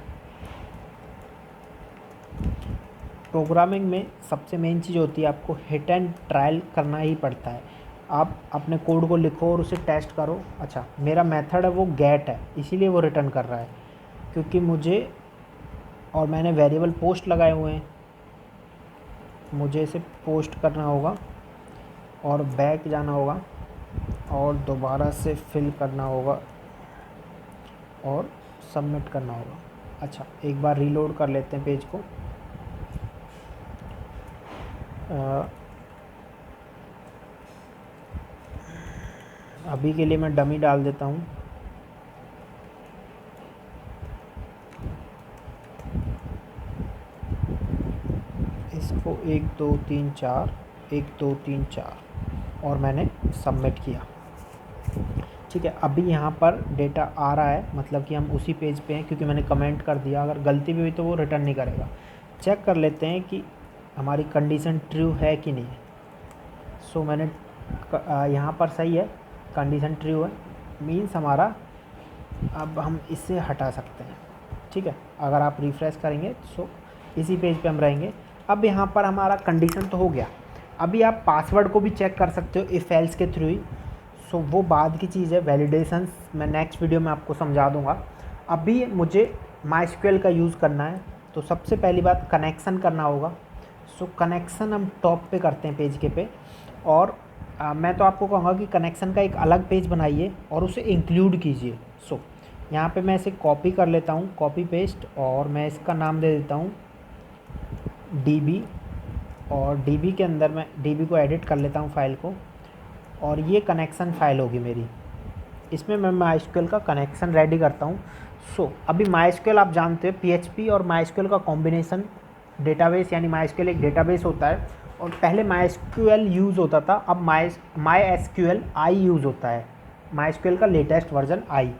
प्रोग्रामिंग में सबसे मेन चीज़ होती है, आपको हिट एंड ट्रायल करना ही पड़ता है। आप अपने कोड को लिखो और उसे टेस्ट करो। अच्छा, मेरा मेथड है वो गेट है, इसीलिए वो रिटर्न कर रहा है, क्योंकि मुझे, और मैंने वेरिएबल पोस्ट लगाए हुए हैं, मुझे इसे पोस्ट करना होगा और बैक जाना होगा और दोबारा से फिल करना होगा और सबमिट करना होगा। अच्छा, एक बार रीलोड कर लेते हैं पेज को। अभी के लिए मैं डमी डाल देता हूँ। इसको 1 2 3 4, 1 2 3 4 और मैंने सबमिट किया, ठीक है। अभी यहाँ पर डेटा आ रहा है, मतलब कि हम उसी पेज पे हैं क्योंकि मैंने कमेंट कर दिया। अगर गलती भी हुई तो वो रिटर्न नहीं करेगा। चेक कर लेते हैं कि हमारी कंडीशन ट्रू है कि नहीं। सो मैंने यहाँ पर सही है, कंडीशन ट्रू है, मीन्स हमारा, अब हम इसे हटा सकते हैं, ठीक है। अगर आप रिफ़्रेश करेंगे सो इसी पेज पे हम रहेंगे। अब यहाँ पर हमारा कंडीशन तो हो गया। अभी आप पासवर्ड को भी चेक कर सकते हो इफ़ एल्स के थ्रू ही। सो वो बाद की चीज़ है, वैलिडेशंस मैं नेक्स्ट वीडियो में आपको समझा दूँगा। अभी मुझे माइस्क्यूएल का यूज़ करना है, तो सबसे पहली बात कनेक्शन करना होगा। सो कनेक्शन हम टॉप पे करते हैं पेज के पे, और मैं तो आपको कहूँगा कि कनेक्शन का एक अलग पेज बनाइए और उसे इंक्लूड कीजिए। सो यहाँ पे मैं इसे कॉपी कर लेता हूँ, कॉपी पेस्ट, और मैं इसका नाम दे देता हूँ db, और db के अंदर मैं db को एडिट कर लेता हूँ फाइल को, और ये कनेक्शन फ़ाइल होगी मेरी। इसमें मैं माइस्क्यूएल का कनेक्शन रेडी करता हूँ। सो अभी माइस्क्यूएल आप जानते हो PHP और माइस्क्यूएल का कॉम्बिनेशन डेटाबेस, यानी माइस्क्यूएल एक डेटाबेस होता है, और पहले माइस्क्यूएल यूज़ होता था, अब MySQL आई यूज़ होता है, माइस्क्यूएल का लेटेस्ट वर्जन आई।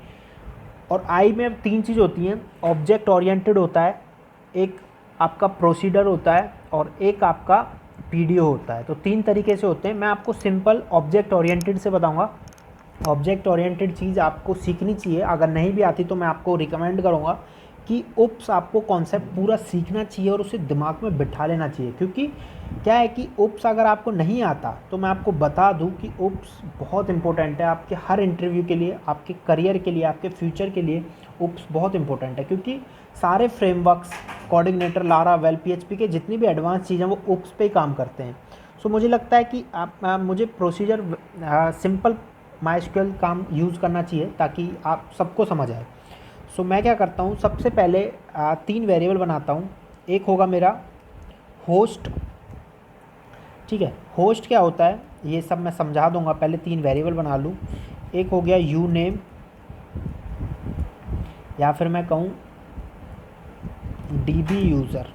और आई में अब 3 चीज़ होती हैं, ऑब्जेक्ट ओरिएंटेड होता है, एक आपका प्रोसीडर होता है, और एक आपका PDO होता है। तो 3 तरीके से होते हैं। मैं आपको सिंपल ऑब्जेक्ट ओरिएंटेड से बताऊंगा। ऑब्जेक्ट ओरिएंटेड चीज़ आपको सीखनी चाहिए, अगर नहीं भी आती तो मैं आपको रिकमेंड करूंगा कि ओप्स आपको कॉन्सेप्ट पूरा सीखना चाहिए और उसे दिमाग में बिठा लेना चाहिए। क्योंकि क्या है कि ओप्स अगर आपको नहीं आता तो मैं आपको बता दूं कि ओप्स बहुत इंपॉर्टेंट है आपके हर इंटरव्यू के लिए, आपके करियर के लिए, आपके फ्यूचर के लिए ओप्स बहुत इंपॉर्टेंट है। क्योंकि सारे फ्रेमवर्क्स, कोऑर्डिनेटर, लारावेल, PHP के जितनी भी एडवांस चीज़ें वो ओप्स पे ही काम करते हैं। सो मुझे लगता है कि मुझे प्रोसीजर सिंपल माइस्क्यूएल काम यूज़ करना चाहिए ताकि आप सबको समझ आए। सो मैं क्या करता हूँ, सबसे पहले 3 वेरिएबल बनाता हूँ। एक होगा मेरा होस्ट, ठीक है। होस्ट क्या होता है ये सब मैं समझा दूंगा, पहले 3 वेरिएबल बना लूँ। एक हो गया यू नेम, या फिर मैं कहूँ DB यूज़र,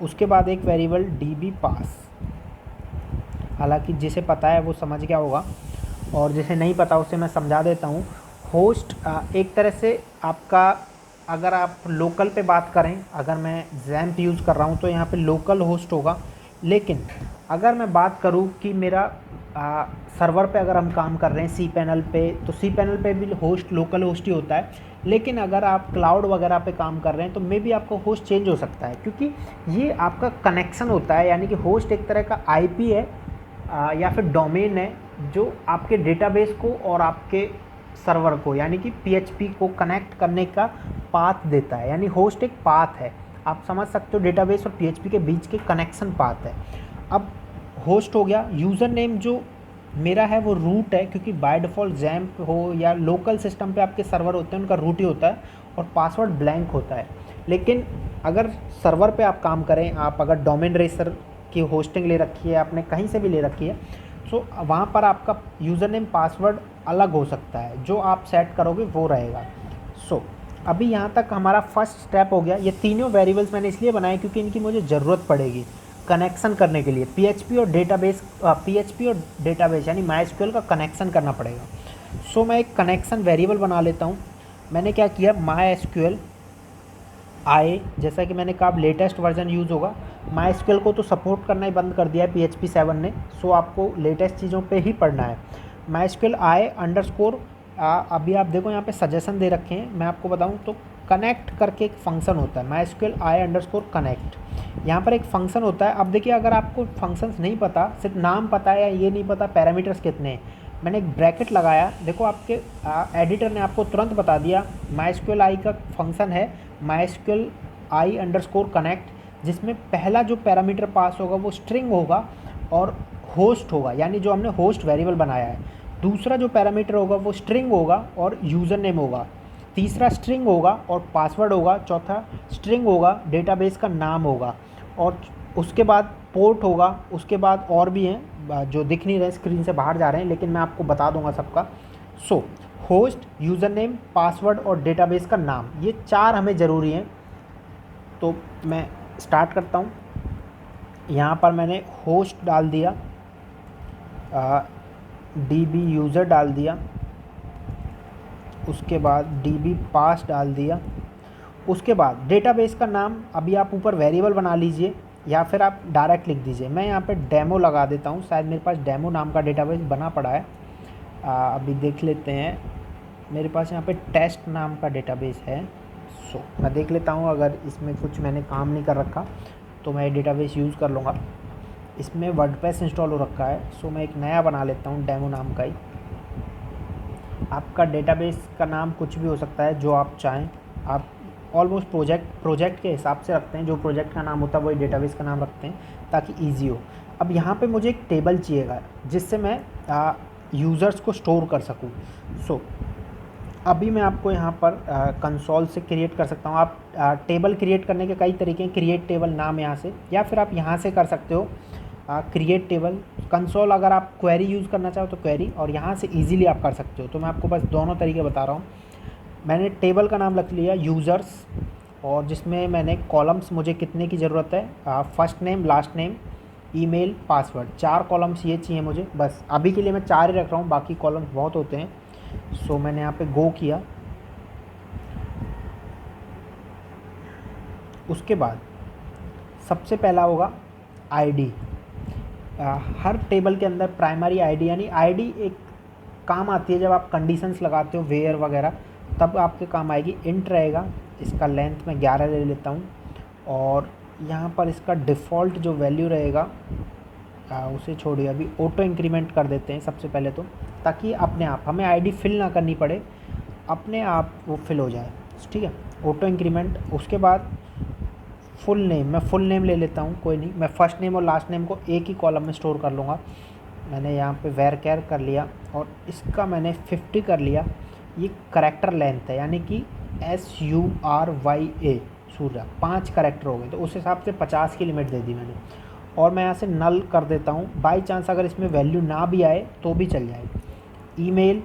उसके बाद एक वेरिएबल DB पास, हालांकि जिसे पता है वो समझ गया होगा। और जिसे नहीं पता उसे मैं समझा देता हूँ। होस्ट एक तरह से आपका, अगर आप लोकल पे बात करें, अगर मैं ज़ैम्प यूज़ कर रहा हूँ तो यहाँ पे लोकल होस्ट होगा। लेकिन अगर मैं बात करूँ कि मेरा सर्वर पे अगर हम काम कर रहे हैं सी पैनल पे, तो सी पैनल पे भी होस्ट लोकल होस्ट ही होता है। लेकिन अगर आप क्लाउड वगैरह पे काम कर रहे हैं तो मे बी आपका होस्ट चेंज हो सकता है, क्योंकि ये आपका कनेक्शन होता है। यानी कि होस्ट एक तरह का आईपी है या फिर डोमेन है जो आपके डेटाबेस को और आपके सर्वर को, यानी कि पीएचपी को कनेक्ट करने का पाथ देता है। यानी होस्ट एक पाथ है, आप समझ सकते हो, डेटाबेस और पीएचपी के बीच के कनेक्शन पाथ है। अब होस्ट हो गया। यूज़र नेम जो मेरा है वो रूट है, क्योंकि बाय डिफ़ॉल्ट ज़ैम्प हो या लोकल सिस्टम पे आपके सर्वर होते हैं उनका रूट ही होता है और पासवर्ड ब्लैंक होता है। लेकिन अगर सर्वर पे आप काम करें, आप अगर डोमेन रेसर की होस्टिंग ले रखी है, आपने कहीं से भी ले रखी है, सो वहाँ पर आपका यूज़र नेम पासवर्ड अलग हो सकता है, जो आप सेट करोगे वो रहेगा। सो अभी यहाँ तक हमारा फर्स्ट स्टेप हो गया। ये तीनों वेरिएबल्स मैंने इसलिए बनाए क्योंकि इनकी मुझे ज़रूरत पड़ेगी कनेक्शन करने के लिए। पीएचपी और डेटाबेस यानी माईएसक्यूएल का कनेक्शन करना पड़ेगा। सो मैं एक कनेक्शन वेरिएबल बना लेता हूँ। मैंने क्या किया, माईएसक्यूएल आए, जैसा कि मैंने कहा लेटेस्ट वर्जन यूज़ होगा। माईएसक्यूएल को तो सपोर्ट करना ही बंद कर दिया है PHP 7 ने, सो आपको लेटेस्ट चीज़ों पे ही पढ़ना है। माईएसक्यूएल आए अंडरस्कोर, अभी आप देखो यहाँ पे सजेशन दे रखे हैं, मैं आपको बताऊँ तो कनेक्ट करके एक फंक्शन होता है, माईएसक्यूएल आए अंडरस्कोर कनेक्ट। यहाँ पर एक फंक्शन होता है। अब देखिए, अगर आपको फंक्शंस नहीं पता, सिर्फ नाम पता है या ये नहीं पता पैरामीटर्स कितने हैं, मैंने एक ब्रैकेट लगाया, देखो आपके एडिटर ने आपको तुरंत बता दिया माईएसक्यूएल आई का फंक्शन है माईएसक्यूएल आई अंडरस्कोर कनेक्ट, जिसमें पहला जो पैरामीटर पास होगा वो स्ट्रिंग होगा और होस्ट होगा, यानी जो हमने होस्ट वेरिएबल बनाया है। दूसरा जो पैरामीटर होगा वो स्ट्रिंग होगा और यूज़र नेम होगा। तीसरा स्ट्रिंग होगा और पासवर्ड होगा। चौथा स्ट्रिंग होगा, डेटाबेस का नाम होगा, और उसके बाद पोर्ट होगा। उसके बाद और भी हैं जो दिख नहीं रहे, स्क्रीन से बाहर जा रहे हैं, लेकिन मैं आपको बता दूंगा सबका। सो होस्ट, यूज़र नेम, पासवर्ड और डेटाबेस का नाम, ये 4 हमें ज़रूरी हैं। तो मैं स्टार्ट करता हूँ। यहाँ पर मैंने होस्ट डाल दिया, DB यूज़र डाल दिया, उसके बाद DB पास डाल दिया। उसके बाद डेटाबेस का नाम अभी आप ऊपर वेरिएबल बना लीजिए या फिर आप डायरेक्ट लिख दीजिए। मैं यहाँ पे डेमो लगा देता हूँ, शायद मेरे पास डेमो नाम का डेटाबेस बना पड़ा है। अभी देख लेते हैं, मेरे पास यहाँ पे टेस्ट नाम का डेटाबेस है। सो मैं देख लेता हूँ, अगर इसमें कुछ मैंने काम नहीं कर रखा तो मैं डेटाबेस यूज़ कर लूँगा। इसमें वर्डप्रेस इंस्टॉल हो रखा है, सो मैं एक नया बना लेता हूँ डेमो नाम का ही। आपका डेटाबेस का नाम कुछ भी हो सकता है जो आप चाहें। आप ऑलमोस्ट प्रोजेक्ट के हिसाब से रखते हैं, जो प्रोजेक्ट का नाम होता है वही डेटाबेस का नाम रखते हैं ताकि ईजी हो। अब यहाँ पे मुझे एक टेबल चाहिएगा जिससे मैं यूज़र्स को स्टोर कर सकूँ। सो अभी मैं आपको यहाँ पर कंसोल से क्रिएट कर सकता हूँ। आप टेबल क्रिएट करने के कई तरीके हैं, क्रिएट टेबल नाम यहाँ से, या फिर आप यहाँ से कर सकते हो क्रिएट टेबल कंसोल। अगर आप क्वेरी यूज़ करना चाहो तो क्वेरी, और यहाँ से इजीली आप कर सकते हो। तो मैं आपको बस दोनों तरीके बता रहा हूँ। मैंने टेबल का नाम रख लिया यूज़र्स, और जिसमें मैंने कॉलम्स मुझे कितने की ज़रूरत है, first name, last name, email, password, 4 columns ये चाहिए मुझे। बस अभी के लिए मैं 4 ही रख रहा हूँ, बाकी कॉलम्स बहुत होते हैं। सो मैंने यहाँ पे गो किया। उसके बाद सबसे पहला होगा आईडी। हर टेबल के अंदर प्राइमरी आईडी, यानी आईडी एक काम आती है जब आप कंडीशंस लगाते हो वेयर वगैरह, तब आपके काम आएगी। इंट रहेगा, इसका लेंथ मैं 11 ले लेता हूँ, और यहाँ पर इसका डिफ़ॉल्ट जो वैल्यू रहेगा उसे छोड़िए, अभी ऑटो इंक्रीमेंट कर देते हैं सबसे पहले तो, ताकि अपने आप हमें आईडी फिल ना करनी पड़े, अपने आप वो फिल हो जाए। ठीक है, ऑटो इंक्रीमेंट। उसके बाद फुल नेम, मैं फुल नेम ले लेता हूँ, कोई नहीं, मैं फर्स्ट नेम और लास्ट नेम को एक ही कॉलम में स्टोर कर लूँगा। मैंने यहाँ पे वैरचर कर लिया और इसका मैंने 50 कर लिया। ये करेक्टर लेंथ है, यानी कि SURYA सूर्या, 5 करेक्टर हो गए, तो उस हिसाब से 50 की लिमिट दे दी मैंने। और मैं यहाँ से नल कर देता हूँ, बाई चांस अगर इसमें वैल्यू ना भी आए तो भी चल जाए। ईमेल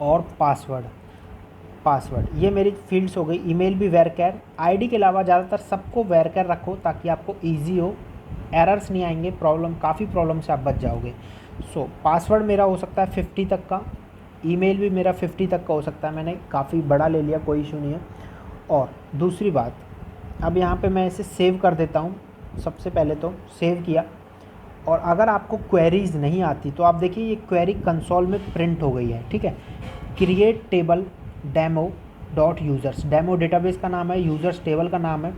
और पासवर्ड ये मेरी फील्ड्स हो गई। ईमेल भी वैरचर, आईडी के अलावा ज़्यादातर सबको वैरचर रखो ताकि आपको ईजी हो, एरर्स नहीं आएंगे, काफ़ी प्रॉब्लम से आप बच जाओगे। पासवर्ड मेरा हो सकता है 50 तक का, ईमेल भी मेरा 50 तक का हो सकता है, मैंने काफ़ी बड़ा ले लिया, कोई इशू नहीं है। और दूसरी बात, अब यहाँ पे मैं इसे सेव कर देता हूँ। सबसे पहले तो सेव किया, और अगर आपको क्वेरीज नहीं आती तो आप देखिए ये क्वेरी कंसोल में प्रिंट हो गई है, ठीक है। Create table demo dot users, demo database का नाम है, यूज़र्स टेबल का नाम है।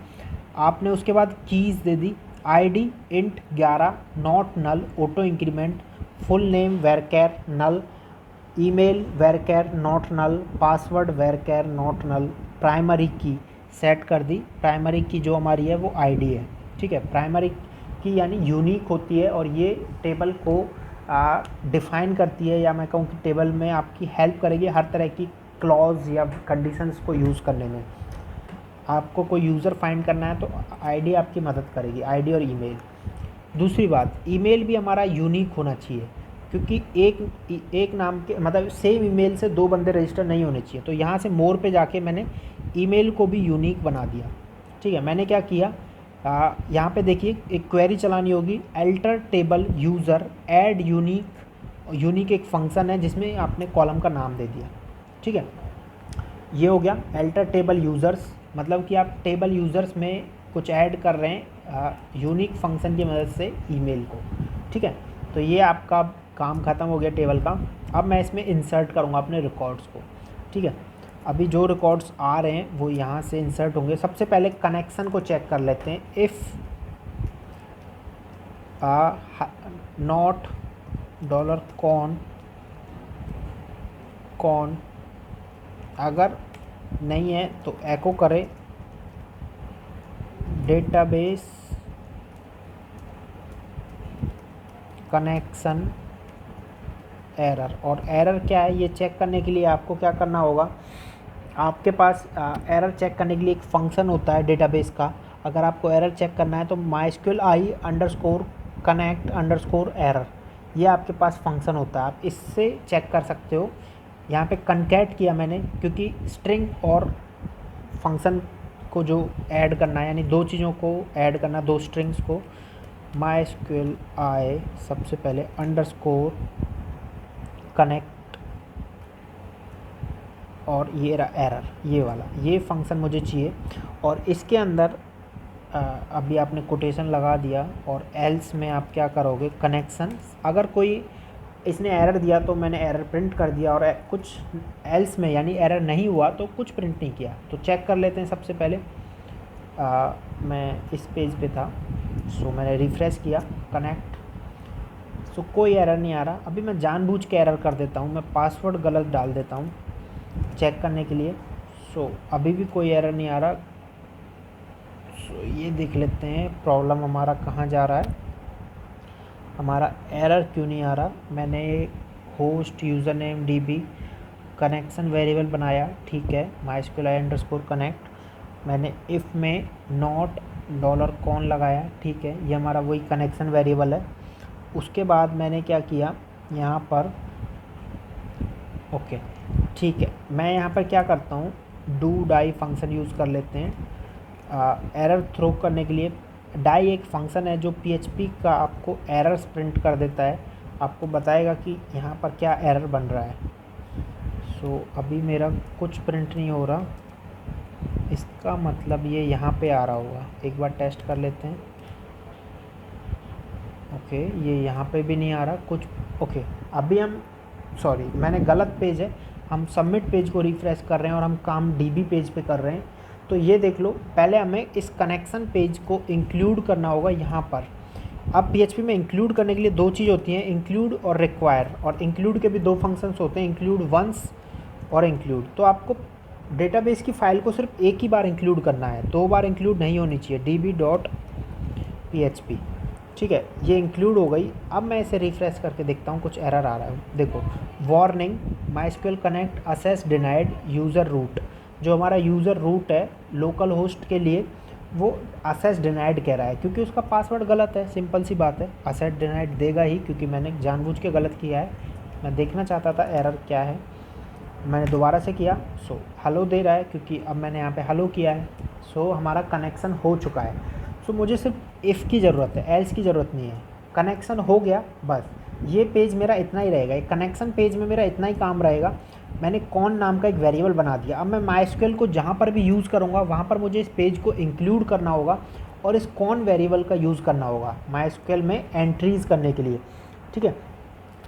आपने उसके बाद कीज़ दे दी, ID int 11, not null, auto increment, full name varchar null, email varchar not null, password varchar not null, primary key set कर दी। प्राइमरी की जो हमारी है वो आईडी है, ठीक है। प्राइमरी की यानी यूनिक होती है, और ये टेबल को डिफ़ाइन करती है, या मैं कहूँ कि टेबल में आपकी हेल्प करेगी हर तरह की क्लॉज या कंडीशंस को यूज़ करने में। आपको कोई यूज़र फाइंड करना है तो आईडी आपकी मदद करेगी, आईडी और ईमेल। दूसरी बात, ईमेल भी हमारा यूनिक होना चाहिए, क्योंकि एक नाम के मतलब सेम ईमेल से 2 बंदे रजिस्टर नहीं होने चाहिए। तो यहाँ से मोर पे जाके मैंने ईमेल को भी यूनिक बना दिया, ठीक है। मैंने क्या किया, यहाँ पे देखिए एक क्वेरी चलानी होगी, alter table user add unique एक फंक्शन है जिसमें आपने कॉलम का नाम दे दिया, ठीक है। ये हो गया अल्टर टेबल यूज़र्स, मतलब कि आप टेबल यूज़र्स में कुछ ऐड कर रहे हैं यूनिक फंक्शन की मदद से ईमेल को, ठीक है। तो ये आपका काम ख़त्म हो गया टेबल का। अब मैं इसमें इंसर्ट करूँगा अपने रिकॉर्ड्स को, ठीक है। अभी जो रिकॉर्ड्स आ रहे हैं वो यहाँ से इंसर्ट होंगे। सबसे पहले कनेक्शन को चेक कर लेते हैं। इफ़ नॉट $कॉन अगर नहीं है तो एको करे डेटाबेस कनेक्शन एरर। और एरर क्या है ये चेक करने के लिए आपको क्या करना होगा, आपके पास एरर चेक करने के लिए एक फंक्शन होता है डेटाबेस का। अगर आपको एरर चेक करना है तो mysqli_connect_error, ये आपके पास फंक्शन होता है, आप इससे चेक कर सकते हो। यहाँ पे कनकैट किया मैंने, क्योंकि स्ट्रिंग और फंक्शन को जो ऐड करना है, यानी 2 चीज़ों को ऐड करना, 2 स्ट्रिंग्स को। mysqli सबसे पहले _connect, और ये रहा एरर, ये वाला, ये फंक्शन मुझे चाहिए। और इसके अंदर अभी आपने कोटेशन लगा दिया, और एल्स में आप क्या करोगे, कनेक्शन। अगर कोई इसने एरर दिया तो मैंने एरर प्रिंट कर दिया, और कुछ एल्स में यानी एरर नहीं हुआ तो कुछ प्रिंट नहीं किया। तो चेक कर लेते हैं। सबसे पहले मैं इस पेज पे था, सो मैंने रिफ़्रेश किया कनेक्ट, सो कोई एरर नहीं आ रहा। अभी मैं जानबूझ के एरर कर देता हूँ, मैं पासवर्ड गलत डाल देता हूँ चेक करने के लिए। सो अभी भी कोई एरर नहीं आ रहा। सो ये देख लेते हैं प्रॉब्लम हमारा कहाँ जा रहा है, हमारा एरर क्यों नहीं आ रहा। मैंने host user name DB connection variable बनाया, ठीक है, mysqli_connect। मैंने इफ़ में नॉट $कॉन लगाया, ठीक है, ये हमारा वही कनेक्शन वेरिएबल है। उसके बाद मैंने क्या किया, यहाँ पर ओके, ठीक है, मैं यहाँ पर क्या करता हूँ, डू डाई फंक्शन यूज़ कर लेते हैं एरर थ्रो करने के लिए। डाई एक फंक्शन है जो PHP का आपको एरर्स प्रिंट कर देता है, आपको बताएगा कि यहाँ पर क्या एरर बन रहा है। सो अभी मेरा कुछ प्रिंट नहीं हो रहा, इसका मतलब ये यहाँ पे आ रहा होगा। एक बार टेस्ट कर लेते हैं। ओके, ये यहाँ पे भी नहीं आ रहा कुछ। ओके, अभी हम सॉरी मैंने गलत पेज है, हम सबमिट पेज को रिफ़्रेश कर रहे हैं और हम काम DB पेज पे कर रहे हैं। तो ये देख लो, पहले हमें इस कनेक्शन पेज को इंक्लूड करना होगा यहाँ पर। अब PHP में इंक्लूड करने के लिए 2 चीज़ होती हैं, इंक्लूड और रिक्वायर। और इंक्लूड के भी 2 फंक्शंस होते हैं, इंक्लूड वंस और इंक्लूड। तो आपको डेटाबेस की फ़ाइल को सिर्फ एक ही बार इंक्लूड करना है, 2 बार इंक्लूड नहीं होनी चाहिए। db.php, ठीक है, ये इंक्लूड हो गई। अब मैं इसे रिफ़्रेश करके देखता हूँ कुछ एरर आ रहा है। देखो, warning MySQL connect access denied user root. जो हमारा यूज़र रूट है लोकल होस्ट के लिए, वो असेस डिनाइड कह रहा है, क्योंकि उसका पासवर्ड गलत है। सिंपल सी बात है, असेस डिनाइड देगा ही, क्योंकि मैंने जानबूझ के गलत किया है। मैं देखना चाहता था एरर क्या है, मैंने दोबारा से किया। सो हेलो दे रहा है, क्योंकि अब मैंने यहाँ पे हेलो किया है। सो हमारा कनेक्शन हो चुका है। सो मुझे सिर्फ इफ़ की ज़रूरत है, एल्स की ज़रूरत नहीं है। कनेक्शन हो गया बस। ये पेज मेरा इतना ही रहेगा, एक कनेक्शन पेज में मेरा इतना ही काम रहेगा। मैंने कौन नाम का एक वेरिएबल बना दिया। अब मैं माइस्क्यूएल को जहाँ पर भी यूज़ करूँगा वहाँ पर मुझे इस पेज को इंक्लूड करना होगा और इस कौन वेरिएबल का यूज़ करना होगा माइस्क्यूएल में एंट्रीज़ करने के लिए। ठीक है,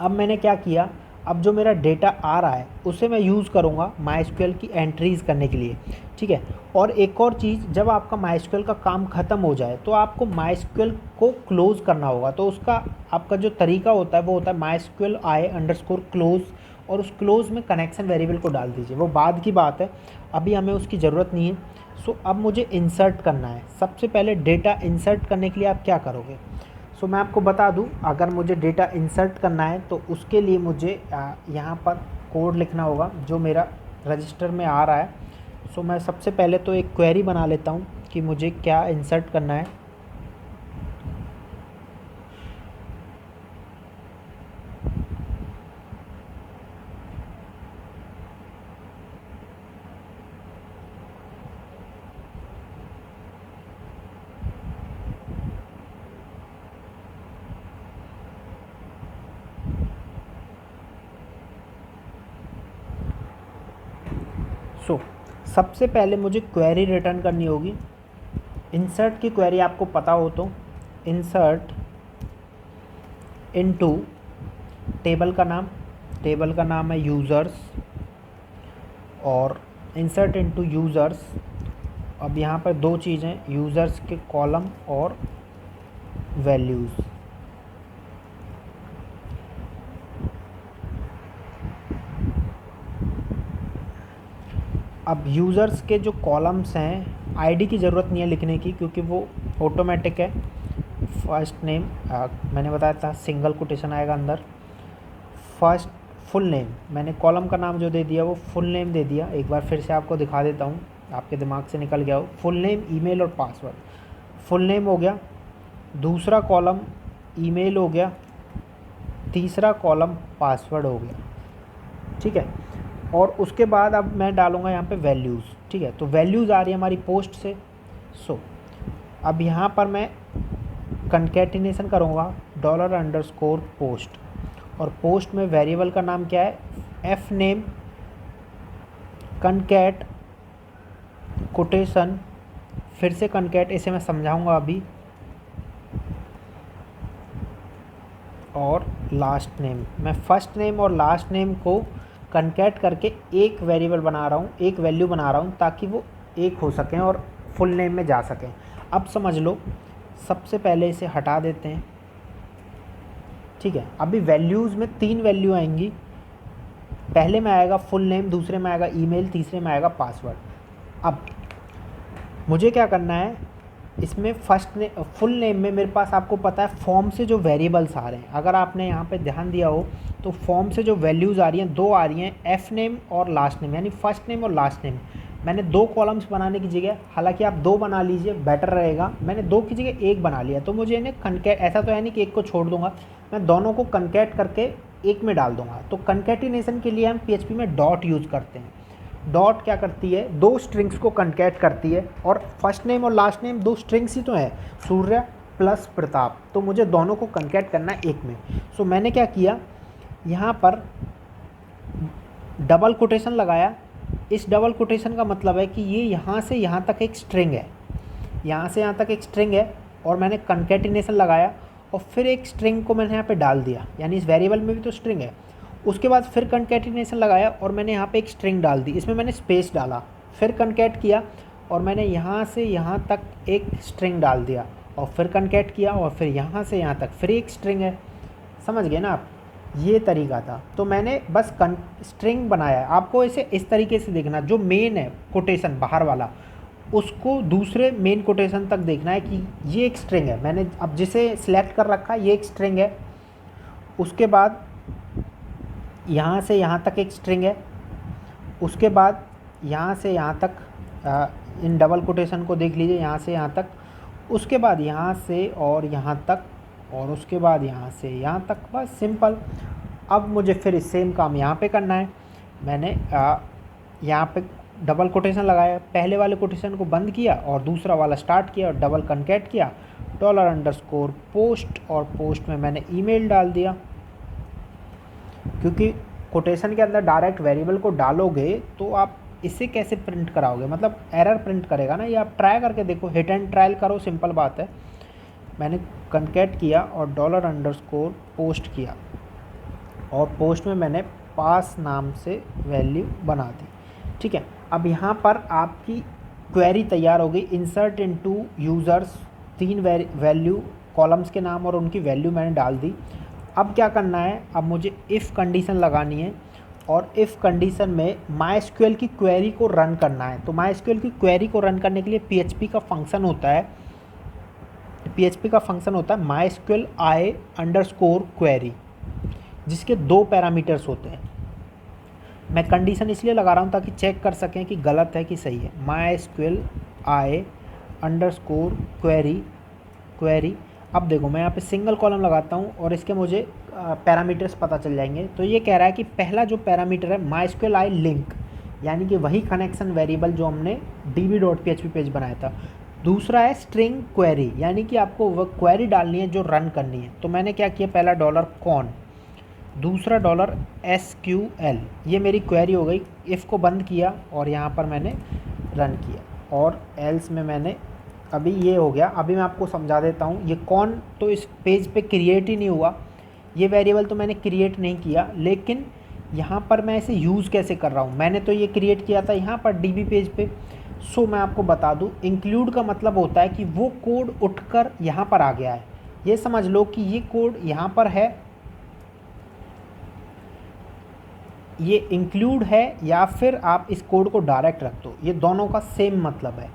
अब मैंने क्या किया, अब जो मेरा डेटा आ रहा है उसे मैं यूज़ करूँगा माइस्क्यूएल की एंट्रीज़ करने के लिए। ठीक है, और एक और चीज़, जब आपका माइस्क्यूएल का काम ख़त्म हो जाए तो आपको माइस्क्यूएल को क्लोज़ करना होगा। तो उसका आपका जो तरीका होता है वो होता है माइस्क्यूएल i_क्लोज़, और उस क्लोज़ में कनेक्शन वेरिएबल को डाल दीजिए। वो बाद की बात है, अभी हमें उसकी ज़रूरत नहीं है। सो अब मुझे इंसर्ट करना है। सबसे पहले डेटा इंसर्ट करने के लिए आप क्या करोगे, सो मैं आपको बता दूं, अगर मुझे डेटा इंसर्ट करना है तो उसके लिए मुझे यहाँ पर कोड लिखना होगा जो मेरा रजिस्टर में आ रहा है। सो मैं सबसे पहले तो एक क्वेरी बना लेता हूँ कि मुझे क्या इंसर्ट करना है। सो सबसे पहले मुझे क्वेरी रिटर्न करनी होगी। इंसर्ट की क्वेरी आपको पता हो तो इंसर्ट इनटू टेबल का नाम है यूज़र्स, और इंसर्ट इनटू यूज़र्स। अब यहाँ पर दो चीज़ें, यूज़र्स के कॉलम और वैल्यूज़। अब यूज़र्स के जो कॉलम्स हैं, आईडी की ज़रूरत नहीं है लिखने की क्योंकि वो ऑटोमेटिक है। फर्स्ट नेम, मैंने बताया था सिंगल कोटेशन आएगा अंदर। फर्स्ट फुल नेम, मैंने कॉलम का नाम जो दे दिया वो फुल नेम दे दिया। एक बार फिर से आपको दिखा देता हूँ, आपके दिमाग से निकल गया हो। फुल नेम, ईमेल और पासवर्ड। फुल नेम हो गया, दूसरा कॉलम ईमेल हो गया, तीसरा कॉलम पासवर्ड हो गया। ठीक है, और उसके बाद अब मैं डालूँगा यहाँ पे वैल्यूज़। ठीक है, तो वैल्यूज़ आ रही है हमारी पोस्ट से। सो अब यहाँ पर मैं कंकैटिनेशन करूँगा $_पोस्ट, और पोस्ट में वेरिएबल का नाम क्या है, एफ नेम कनकैट कोटेशन, फिर से कनकैट, इसे मैं समझाऊँगा अभी, और लास्ट नेम। मैं फर्स्ट नेम और लास्ट नेम को कनकैट करके एक वेरिएबल बना रहा हूँ, एक वैल्यू बना रहा हूँ ताकि वो एक हो सकें और फुल नेम में जा सकें। अब समझ लो, सबसे पहले इसे हटा देते हैं। ठीक है, अभी वैल्यूज़ में 3 वैल्यू आएंगी। पहले में आएगा फुल नेम, दूसरे में आएगा ईमेल, तीसरे में आएगा पासवर्ड। अब मुझे क्या करना है, इसमें फुल नेम में मेरे पास, आपको पता है फॉर्म से जो वेरिएबल्स आ रहे हैं, अगर आपने यहाँ पे ध्यान दिया हो तो फॉर्म से जो वैल्यूज़ आ रही हैं, 2 आ रही हैं, एफ नेम और लास्ट नेम, यानी फर्स्ट नेम और लास्ट नेम। मैंने 2 कॉलम्स बनाने की जगह, हालांकि आप 2 बना लीजिए बेटर रहेगा, मैंने 2 की जगह 1 बना लिया। तो मुझे इन्हें कनकैट, ऐसा तो है नहीं कि एक को छोड़ दूंगा, मैं दोनों को कनकैट करके एक में डाल दूंगा। तो कनकैटिनेशन के लिए हम PHP में डॉट यूज़ करते हैं। डॉट क्या करती है, 2 स्ट्रिंग्स को कनकैट करती है, और फर्स्ट नेम और लास्ट नेम 2 स्ट्रिंग्स ही तो है, सूर्य प्लस प्रताप, तो मुझे दोनों को कनकैट करना है एक में। सो मैंने क्या किया, यहाँ पर डबल कोटेशन लगाया। इस डबल कोटेशन का मतलब है कि ये यहाँ से यहाँ तक एक स्ट्रिंग है, यहाँ से यहाँ तक एक स्ट्रिंग है, और मैंने कनकैटिनेशन लगाया और फिर एक स्ट्रिंग को मैंने यहाँ पे डाल दिया, यानी इस वेरिएबल में भी तो स्ट्रिंग है। उसके बाद फिर कनकैटिनेशन लगाया और मैंने यहाँ पे एक स्ट्रिंग डाल दी, इसमें मैंने स्पेस डाला, फिर कनकैट किया और मैंने यहाँ से यहाँ तक एक स्ट्रिंग डाल दिया, और फिर कनकैट किया, और फिर यहाँ से यहाँ तक फिर एक स्ट्रिंग है। समझ गए ना आप, ये तरीका था। तो मैंने बस स्ट्रिंग बनाया। आपको इसे इस तरीके से देखना, जो मेन है कोटेशन बाहर वाला, उसको दूसरे मेन कोटेशन तक देखना है कि ये एक स्ट्रिंग है। मैंने अब जिसे सिलेक्ट कर रखा है ये एक स्ट्रिंग है, उसके बाद यहाँ से यहाँ तक एक स्ट्रिंग है, उसके बाद यहाँ से यहाँ तक इन डबल कोटेशन को देख लीजिए, यहाँ से यहाँ तक, उसके बाद यहाँ से और यहाँ तक, और उसके बाद यहाँ से यहाँ तक, बस सिंपल। अब मुझे फिर सेम काम यहाँ पे करना है। मैंने यहाँ पे डबल कोटेशन लगाया, पहले वाले कोटेशन को बंद किया और दूसरा वाला स्टार्ट किया और डबल कनकैट किया, $_पोस्ट, और पोस्ट में मैंने ईमेल डाल दिया। क्योंकि कोटेशन के अंदर डायरेक्ट वेरिएबल को डालोगे तो आप इसे कैसे प्रिंट कराओगे, मतलब एरर प्रिंट करेगा ना। ये आप ट्राई करके देखो, हिट एंड ट्रायल करो, सिंपल बात है। मैंने कंकेट किया और डॉलर अंडरस्कोर पोस्ट किया और पोस्ट में मैंने पास नाम से वैल्यू बना दी, ठीक है। अब यहाँ पर आपकी क्वेरी तैयार हो गई, insert into users, 3 value columns के नाम और उनकी वैल्यू मैंने डाल दी। अब क्या करना है, अब मुझे इफ़ कंडीशन लगानी है और इफ़ कंडीशन में MySQL की क्वेरी को रन करना है। तो MySQL की क्वेरी को रन करने के लिए PHP का फंक्शन होता है, MySQL i_query, जिसके 2 पैरामीटर्स होते हैं। मैं कंडीशन इसलिए लगा रहा हूँ ताकि चेक कर सकें कि गलत है कि सही है। MySQL i_query। अब देखो मैं यहाँ पे सिंगल कॉलम लगाता हूँ और इसके मुझे पैरामीटर्स पता चल जाएंगे। तो ये कह रहा है कि पहला जो पैरामीटर है MySQL i लिंक, यानी कि वही कनेक्शन वेरिएबल जो हमने db.php पेज बनाया था। दूसरा है स्ट्रिंग क्वेरी, यानी कि आपको वह क्वेरी डालनी है जो रन करनी है। तो मैंने क्या किया, पहला $कॉन, दूसरा $SQL, ये मेरी क्वेरी हो गई। इफ़ को बंद किया और यहाँ पर मैंने रन किया और एल्स में मैंने, अभी ये हो गया। अभी मैं आपको समझा देता हूँ। ये कौन तो इस पेज पे क्रिएट ही नहीं हुआ, ये वेरिएबल तो मैंने क्रिएट नहीं किया, लेकिन यहाँ पर मैं इसे यूज़ कैसे कर रहा हूँ। मैंने तो ये क्रिएट किया था यहाँ पर DB पेज पे। सो मैं आपको बता दूँ, इंक्लूड का मतलब होता है कि वो कोड उठकर यहाँ पर आ गया है। ये समझ लो कि ये कोड यहाँ पर है, ये इंक्लूड है, या फिर आप इस कोड को डायरेक्ट रख दो, ये दोनों का सेम मतलब है।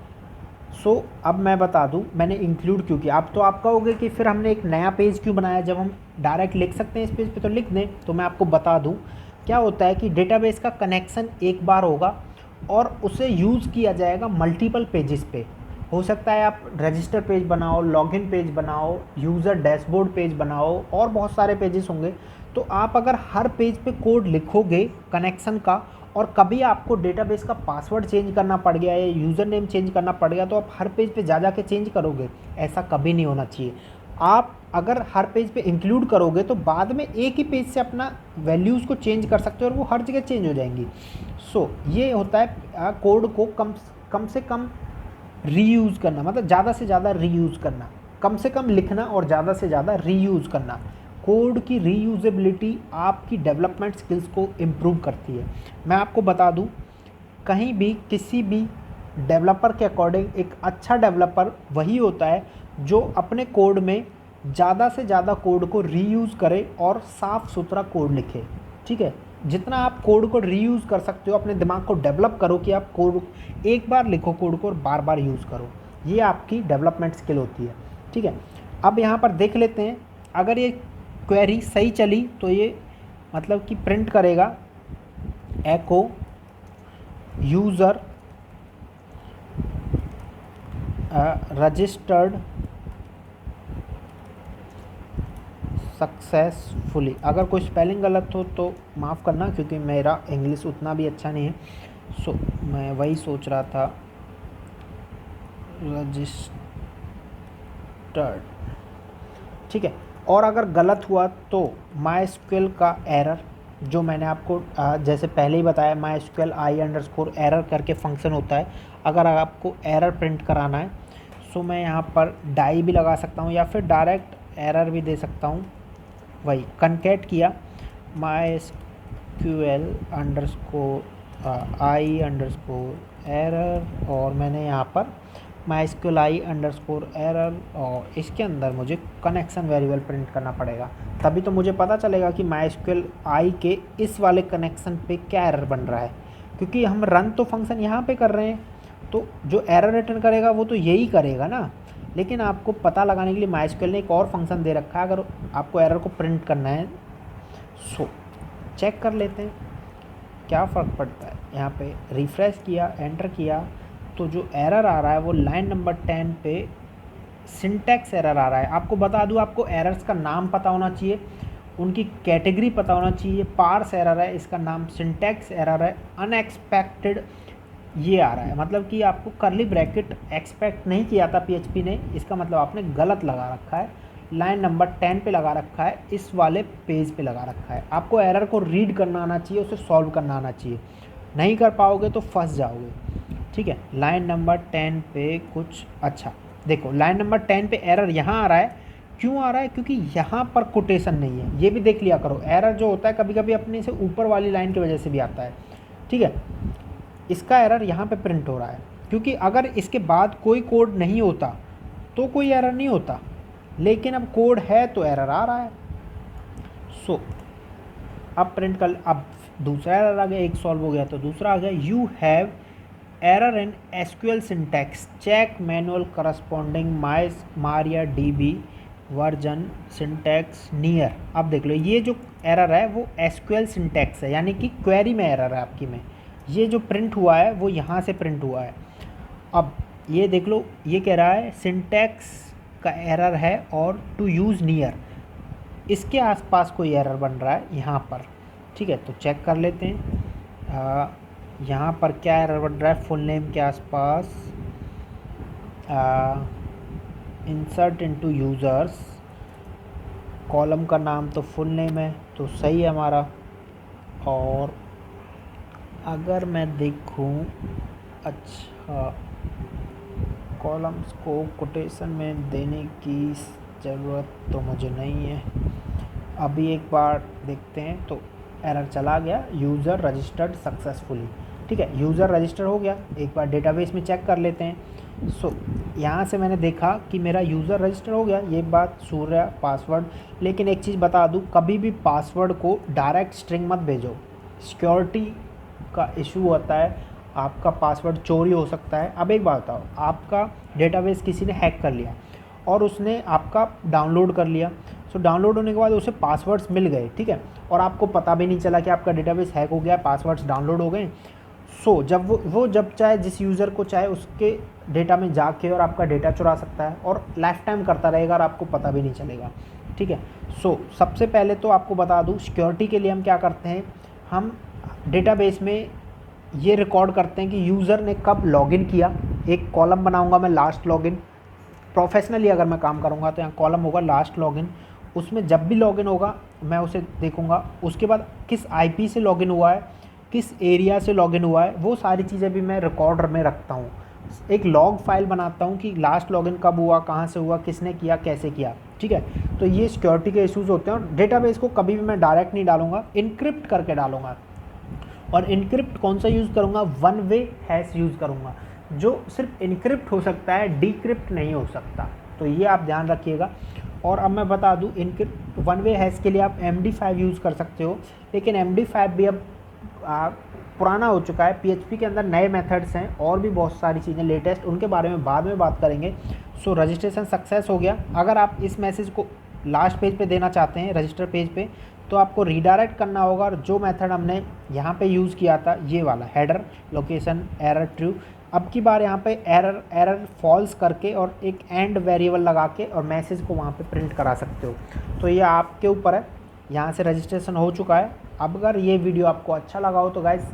सो अब मैं बता दूं मैंने इंक्लूड क्यों किया। अब तो आप कहोगे कि फिर हमने एक नया पेज क्यों बनाया, जब हम डायरेक्ट लिख सकते हैं इस पेज पे तो लिख दें। तो मैं आपको बता दूं क्या होता है कि डेटाबेस का कनेक्शन एक बार होगा और उसे यूज़ किया जाएगा मल्टीपल पेजेस पे। हो सकता है आप रजिस्टर पेज बनाओ, लॉगिन पेज बनाओ, यूज़र डैशबोर्ड पेज बनाओ और बहुत सारे पेजेस होंगे। तो आप अगर हर पेज पे कोड लिखोगे कनेक्शन का और कभी आपको डेटाबेस का पासवर्ड चेंज करना पड़ गया या यूज़र नेम चेंज करना पड़ गया तो आप हर पेज पे जा के चेंज करोगे, ऐसा कभी नहीं होना चाहिए। आप अगर हर पेज पे इंक्लूड करोगे तो बाद में एक ही पेज से अपना वैल्यूज़ को चेंज कर सकते हो और वो हर जगह चेंज हो जाएंगी। सो ये होता है कोड को कम से कम रीयूज़ करना, मतलब ज़्यादा से ज़्यादा रीयूज़ करना, कम से कम लिखना और ज़्यादा से ज़्यादा रीयूज़ करना। कोड की रीयूजेबिलिटी आपकी डेवलपमेंट स्किल्स को इम्प्रूव करती है। मैं आपको बता दूं, कहीं भी किसी भी डेवलपर के अकॉर्डिंग एक अच्छा डेवलपर वही होता है जो अपने कोड में ज़्यादा से ज़्यादा कोड को रीयूज़ करे और साफ़ सुथरा कोड लिखे, ठीक है। जितना आप कोड को रीयूज़ कर सकते हो, अपने दिमाग को डेवलप करो कि आप कोड एक बार लिखो कोड को और बार बार यूज़ करो, ये आपकी डेवलपमेंट स्किल होती है, ठीक है। अब यहाँ पर देख लेते हैं, अगर ये क्वेरी सही चली तो ये मतलब कि प्रिंट करेगा एको यूज़र रजिस्टर्ड सक्सेसफुली। अगर कोई स्पेलिंग गलत हो तो माफ़ करना, क्योंकि मेरा इंग्लिश उतना भी अच्छा नहीं है। सो मैं वही सोच रहा था, रजिस्टर्ड, ठीक है। और अगर गलत हुआ तो MySQL का एरर, जो मैंने आपको जैसे पहले ही बताया, MySQL i_error करके फंक्शन होता है। अगर आपको एरर प्रिंट कराना है सो मैं यहाँ पर डाई भी लगा सकता हूँ या फिर डायरेक्ट एरर भी दे सकता हूँ। वही कंकेट किया MySQL i_error और मैंने यहाँ पर MySQL i_error और इसके अंदर मुझे कनेक्शन वेरिएबल प्रिंट करना पड़ेगा, तभी तो मुझे पता चलेगा कि MySQL i के इस वाले कनेक्शन पे क्या एरर बन रहा है। क्योंकि हम रन तो फंक्शन यहाँ पे कर रहे हैं, तो जो एरर रिटर्न करेगा वो तो यही करेगा ना। लेकिन आपको पता लगाने के लिए MySQL ने एक और फंक्शन दे रखा है, अगर आपको एरर को प्रिंट करना है। सो चेक कर लेते हैं क्या फ़र्क पड़ता है। यहाँ पे रिफ़्रेश किया, एंटर किया, तो जो एरर आ रहा है वो लाइन नंबर 10 पे सिंटैक्स एरर आ रहा है। आपको बता दूँ, आपको एरर्स का नाम पता होना चाहिए, उनकी कैटेगरी पता होना चाहिए। पार्स एरर है, इसका नाम सिंटैक्स एरर है। अनएक्सपेक्टेड ये आ रहा है, मतलब कि आपको करली ब्रैकेट एक्सपेक्ट नहीं किया था PHP ने, इसका मतलब आपने गलत लगा रखा है। लाइन नंबर 10 पे लगा रखा है, इस वाले पेज पे लगा रखा है। आपको एरर को रीड करना आना चाहिए, उसे सॉल्व करना आना चाहिए। नहीं कर पाओगे तो फंस जाओगे, ठीक है। लाइन नंबर 10 पे कुछ अच्छा देखो, लाइन नंबर 10 पे एरर यहाँ आ रहा है। क्यों आ रहा है? क्योंकि यहाँ पर कोटेशन नहीं है। ये भी देख लिया करो, एरर जो होता है कभी कभी अपने से ऊपर वाली लाइन की वजह से भी आता है, ठीक है। इसका एरर यहाँ पे प्रिंट हो रहा है, क्योंकि अगर इसके बाद कोई कोड नहीं होता तो कोई एरर नहीं होता, लेकिन अब कोड है तो एरर आ रहा है। सो अब प्रिंट कर, अब दूसरा एरर आ गया, एक सॉल्व हो गया तो दूसरा आ गया। You have error in SQL syntax, check manual corresponding MariaDB version syntax near. अब देख लो, ये जो एरर है वो एसक्यूएल सिंटैक्स है, यानी कि क्वेरी में एरर है आपकी में। ये जो प्रिंट हुआ है वो यहाँ से प्रिंट हुआ है। अब ये देख लो, ये कह रहा है सिंटैक्स का एरर है और टू यूज़ नियर, इसके आसपास कोई एरर बन रहा है यहाँ पर, ठीक है। तो चेक कर लेते हैं यहाँ पर क्या एरर बन रहा है। फुल नेम के आसपास इंसर्ट इनटू यूज़र्स, कॉलम का नाम तो फुल नेम है तो सही है हमारा। और अगर मैं देखूँ, अच्छा, कॉलम्स को कोटेशन में देने की ज़रूरत तो मुझे नहीं है। अभी एक बार देखते हैं, तो एरर चला गया, यूज़र रजिस्टर्ड सक्सेसफुली, ठीक है। यूज़र रजिस्टर हो गया। एक बार डेटाबेस में चेक कर लेते हैं। सो यहाँ से मैंने देखा कि मेरा यूज़र रजिस्टर हो गया, ये बात सूर्य पासवर्ड। लेकिन एक चीज़ बता दूँ, कभी भी पासवर्ड को डायरेक्ट स्ट्रिंग मत भेजो, सिक्योरिटी का इशू होता है, आपका पासवर्ड चोरी हो सकता है। अब एक बात बताओ, आपका डेटाबेस किसी ने हैक कर लिया और उसने आपका डाउनलोड कर लिया। सो डाउनलोड होने के बाद उसे पासवर्ड्स मिल गए, ठीक है, और आपको पता भी नहीं चला कि आपका डेटाबेस हैक हो गया, पासवर्ड्स डाउनलोड हो गए। सो जब वो जब चाहे, जिस यूज़र को चाहे, उसके डेटा में जाके और आपका डेटा चुरा सकता है और लाइफ टाइम करता रहेगा और आपको पता भी नहीं चलेगा, ठीक है। सो सबसे पहले तो आपको बता दूँ, सिक्योरिटी के लिए हम क्या करते हैं, हम डेटाबेस में ये रिकॉर्ड करते हैं कि यूज़र ने कब लॉगिन किया। एक कॉलम बनाऊंगा मैं, लास्ट लॉगिन। प्रोफेशनली अगर मैं काम करूंगा तो यहाँ कॉलम होगा लास्ट लॉगिन, उसमें जब भी लॉगिन होगा मैं उसे देखूंगा। उसके बाद किस आईपी से लॉगिन हुआ है, किस एरिया से लॉगिन हुआ है, वो सारी चीज़ें भी मैं रिकॉर्डर में रखता हूँ। एक लॉग फाइल बनाता हूँ कि लास्ट लॉगिन कब हुआ, कहाँ से हुआ, किसने किया, कैसे किया, ठीक है। तो ये सिक्योरिटी के इश्यूज़ होते हैं। और डेटाबेस को कभी भी मैं डायरेक्ट नहीं डालूंगा, इनक्रिप्ट करके डालूंगा। और इनक्रिप्ट कौन सा यूज़ करूँगा, वन वे हैश यूज़ करूँगा, जो सिर्फ इनक्रिप्ट हो सकता है, डिक्रिप्ट नहीं हो सकता। तो ये आप ध्यान रखिएगा। और अब मैं बता दूँ, इनक्रिप्ट वन वे हैश के लिए आप MD5 यूज़ कर सकते हो, लेकिन MD5 भी अब पुराना हो चुका है। PHP के अंदर नए मेथड्स हैं और भी बहुत सारी चीज़ें लेटेस्ट, उनके बारे में बाद में बात करेंगे। सो रजिस्ट्रेशन सक्सेस हो गया। अगर आप इस मैसेज को लास्ट पेज पे देना चाहते हैं, रजिस्टर पेज पे, तो आपको रीडायरेक्ट करना होगा। और जो मेथड हमने यहाँ पे यूज़ किया था, ये वाला हेडर लोकेशन एरर ट्रू, अब की बार यहाँ पे एरर फॉल्स करके और एक एंड वेरिएबल लगा के और मैसेज को वहाँ पे प्रिंट करा सकते हो। तो ये आपके ऊपर है। यहाँ से रजिस्ट्रेशन हो चुका है। अब अगर ये वीडियो आपको अच्छा लगा हो तो गाइस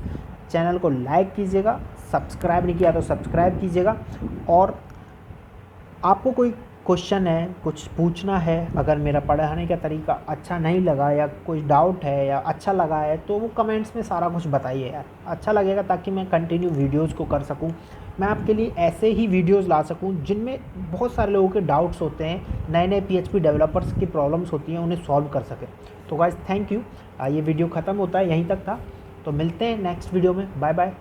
चैनल को लाइक कीजिएगा, सब्सक्राइब नहीं किया तो सब्सक्राइब कीजिएगा। और आपको कोई क्वेश्चन है, कुछ पूछना है, अगर मेरा पढ़ाने का तरीका अच्छा नहीं लगा या कोई डाउट है या अच्छा लगा है, तो वो कमेंट्स में सारा कुछ बताइए यार, अच्छा लगेगा, ताकि मैं कंटिन्यू वीडियोस को कर सकूं। मैं आपके लिए ऐसे ही वीडियोस ला सकूं जिनमें बहुत सारे लोगों के डाउट्स होते हैं, नए नए PHP डेवलपर्स की प्रॉब्लम्स होती हैं, उन्हें सॉल्व कर सकें। तो गाइस थैंक यू। ये वीडियो ख़त्म होता है, यहीं तक था। तो मिलते हैं नेक्स्ट वीडियो में। Bye bye.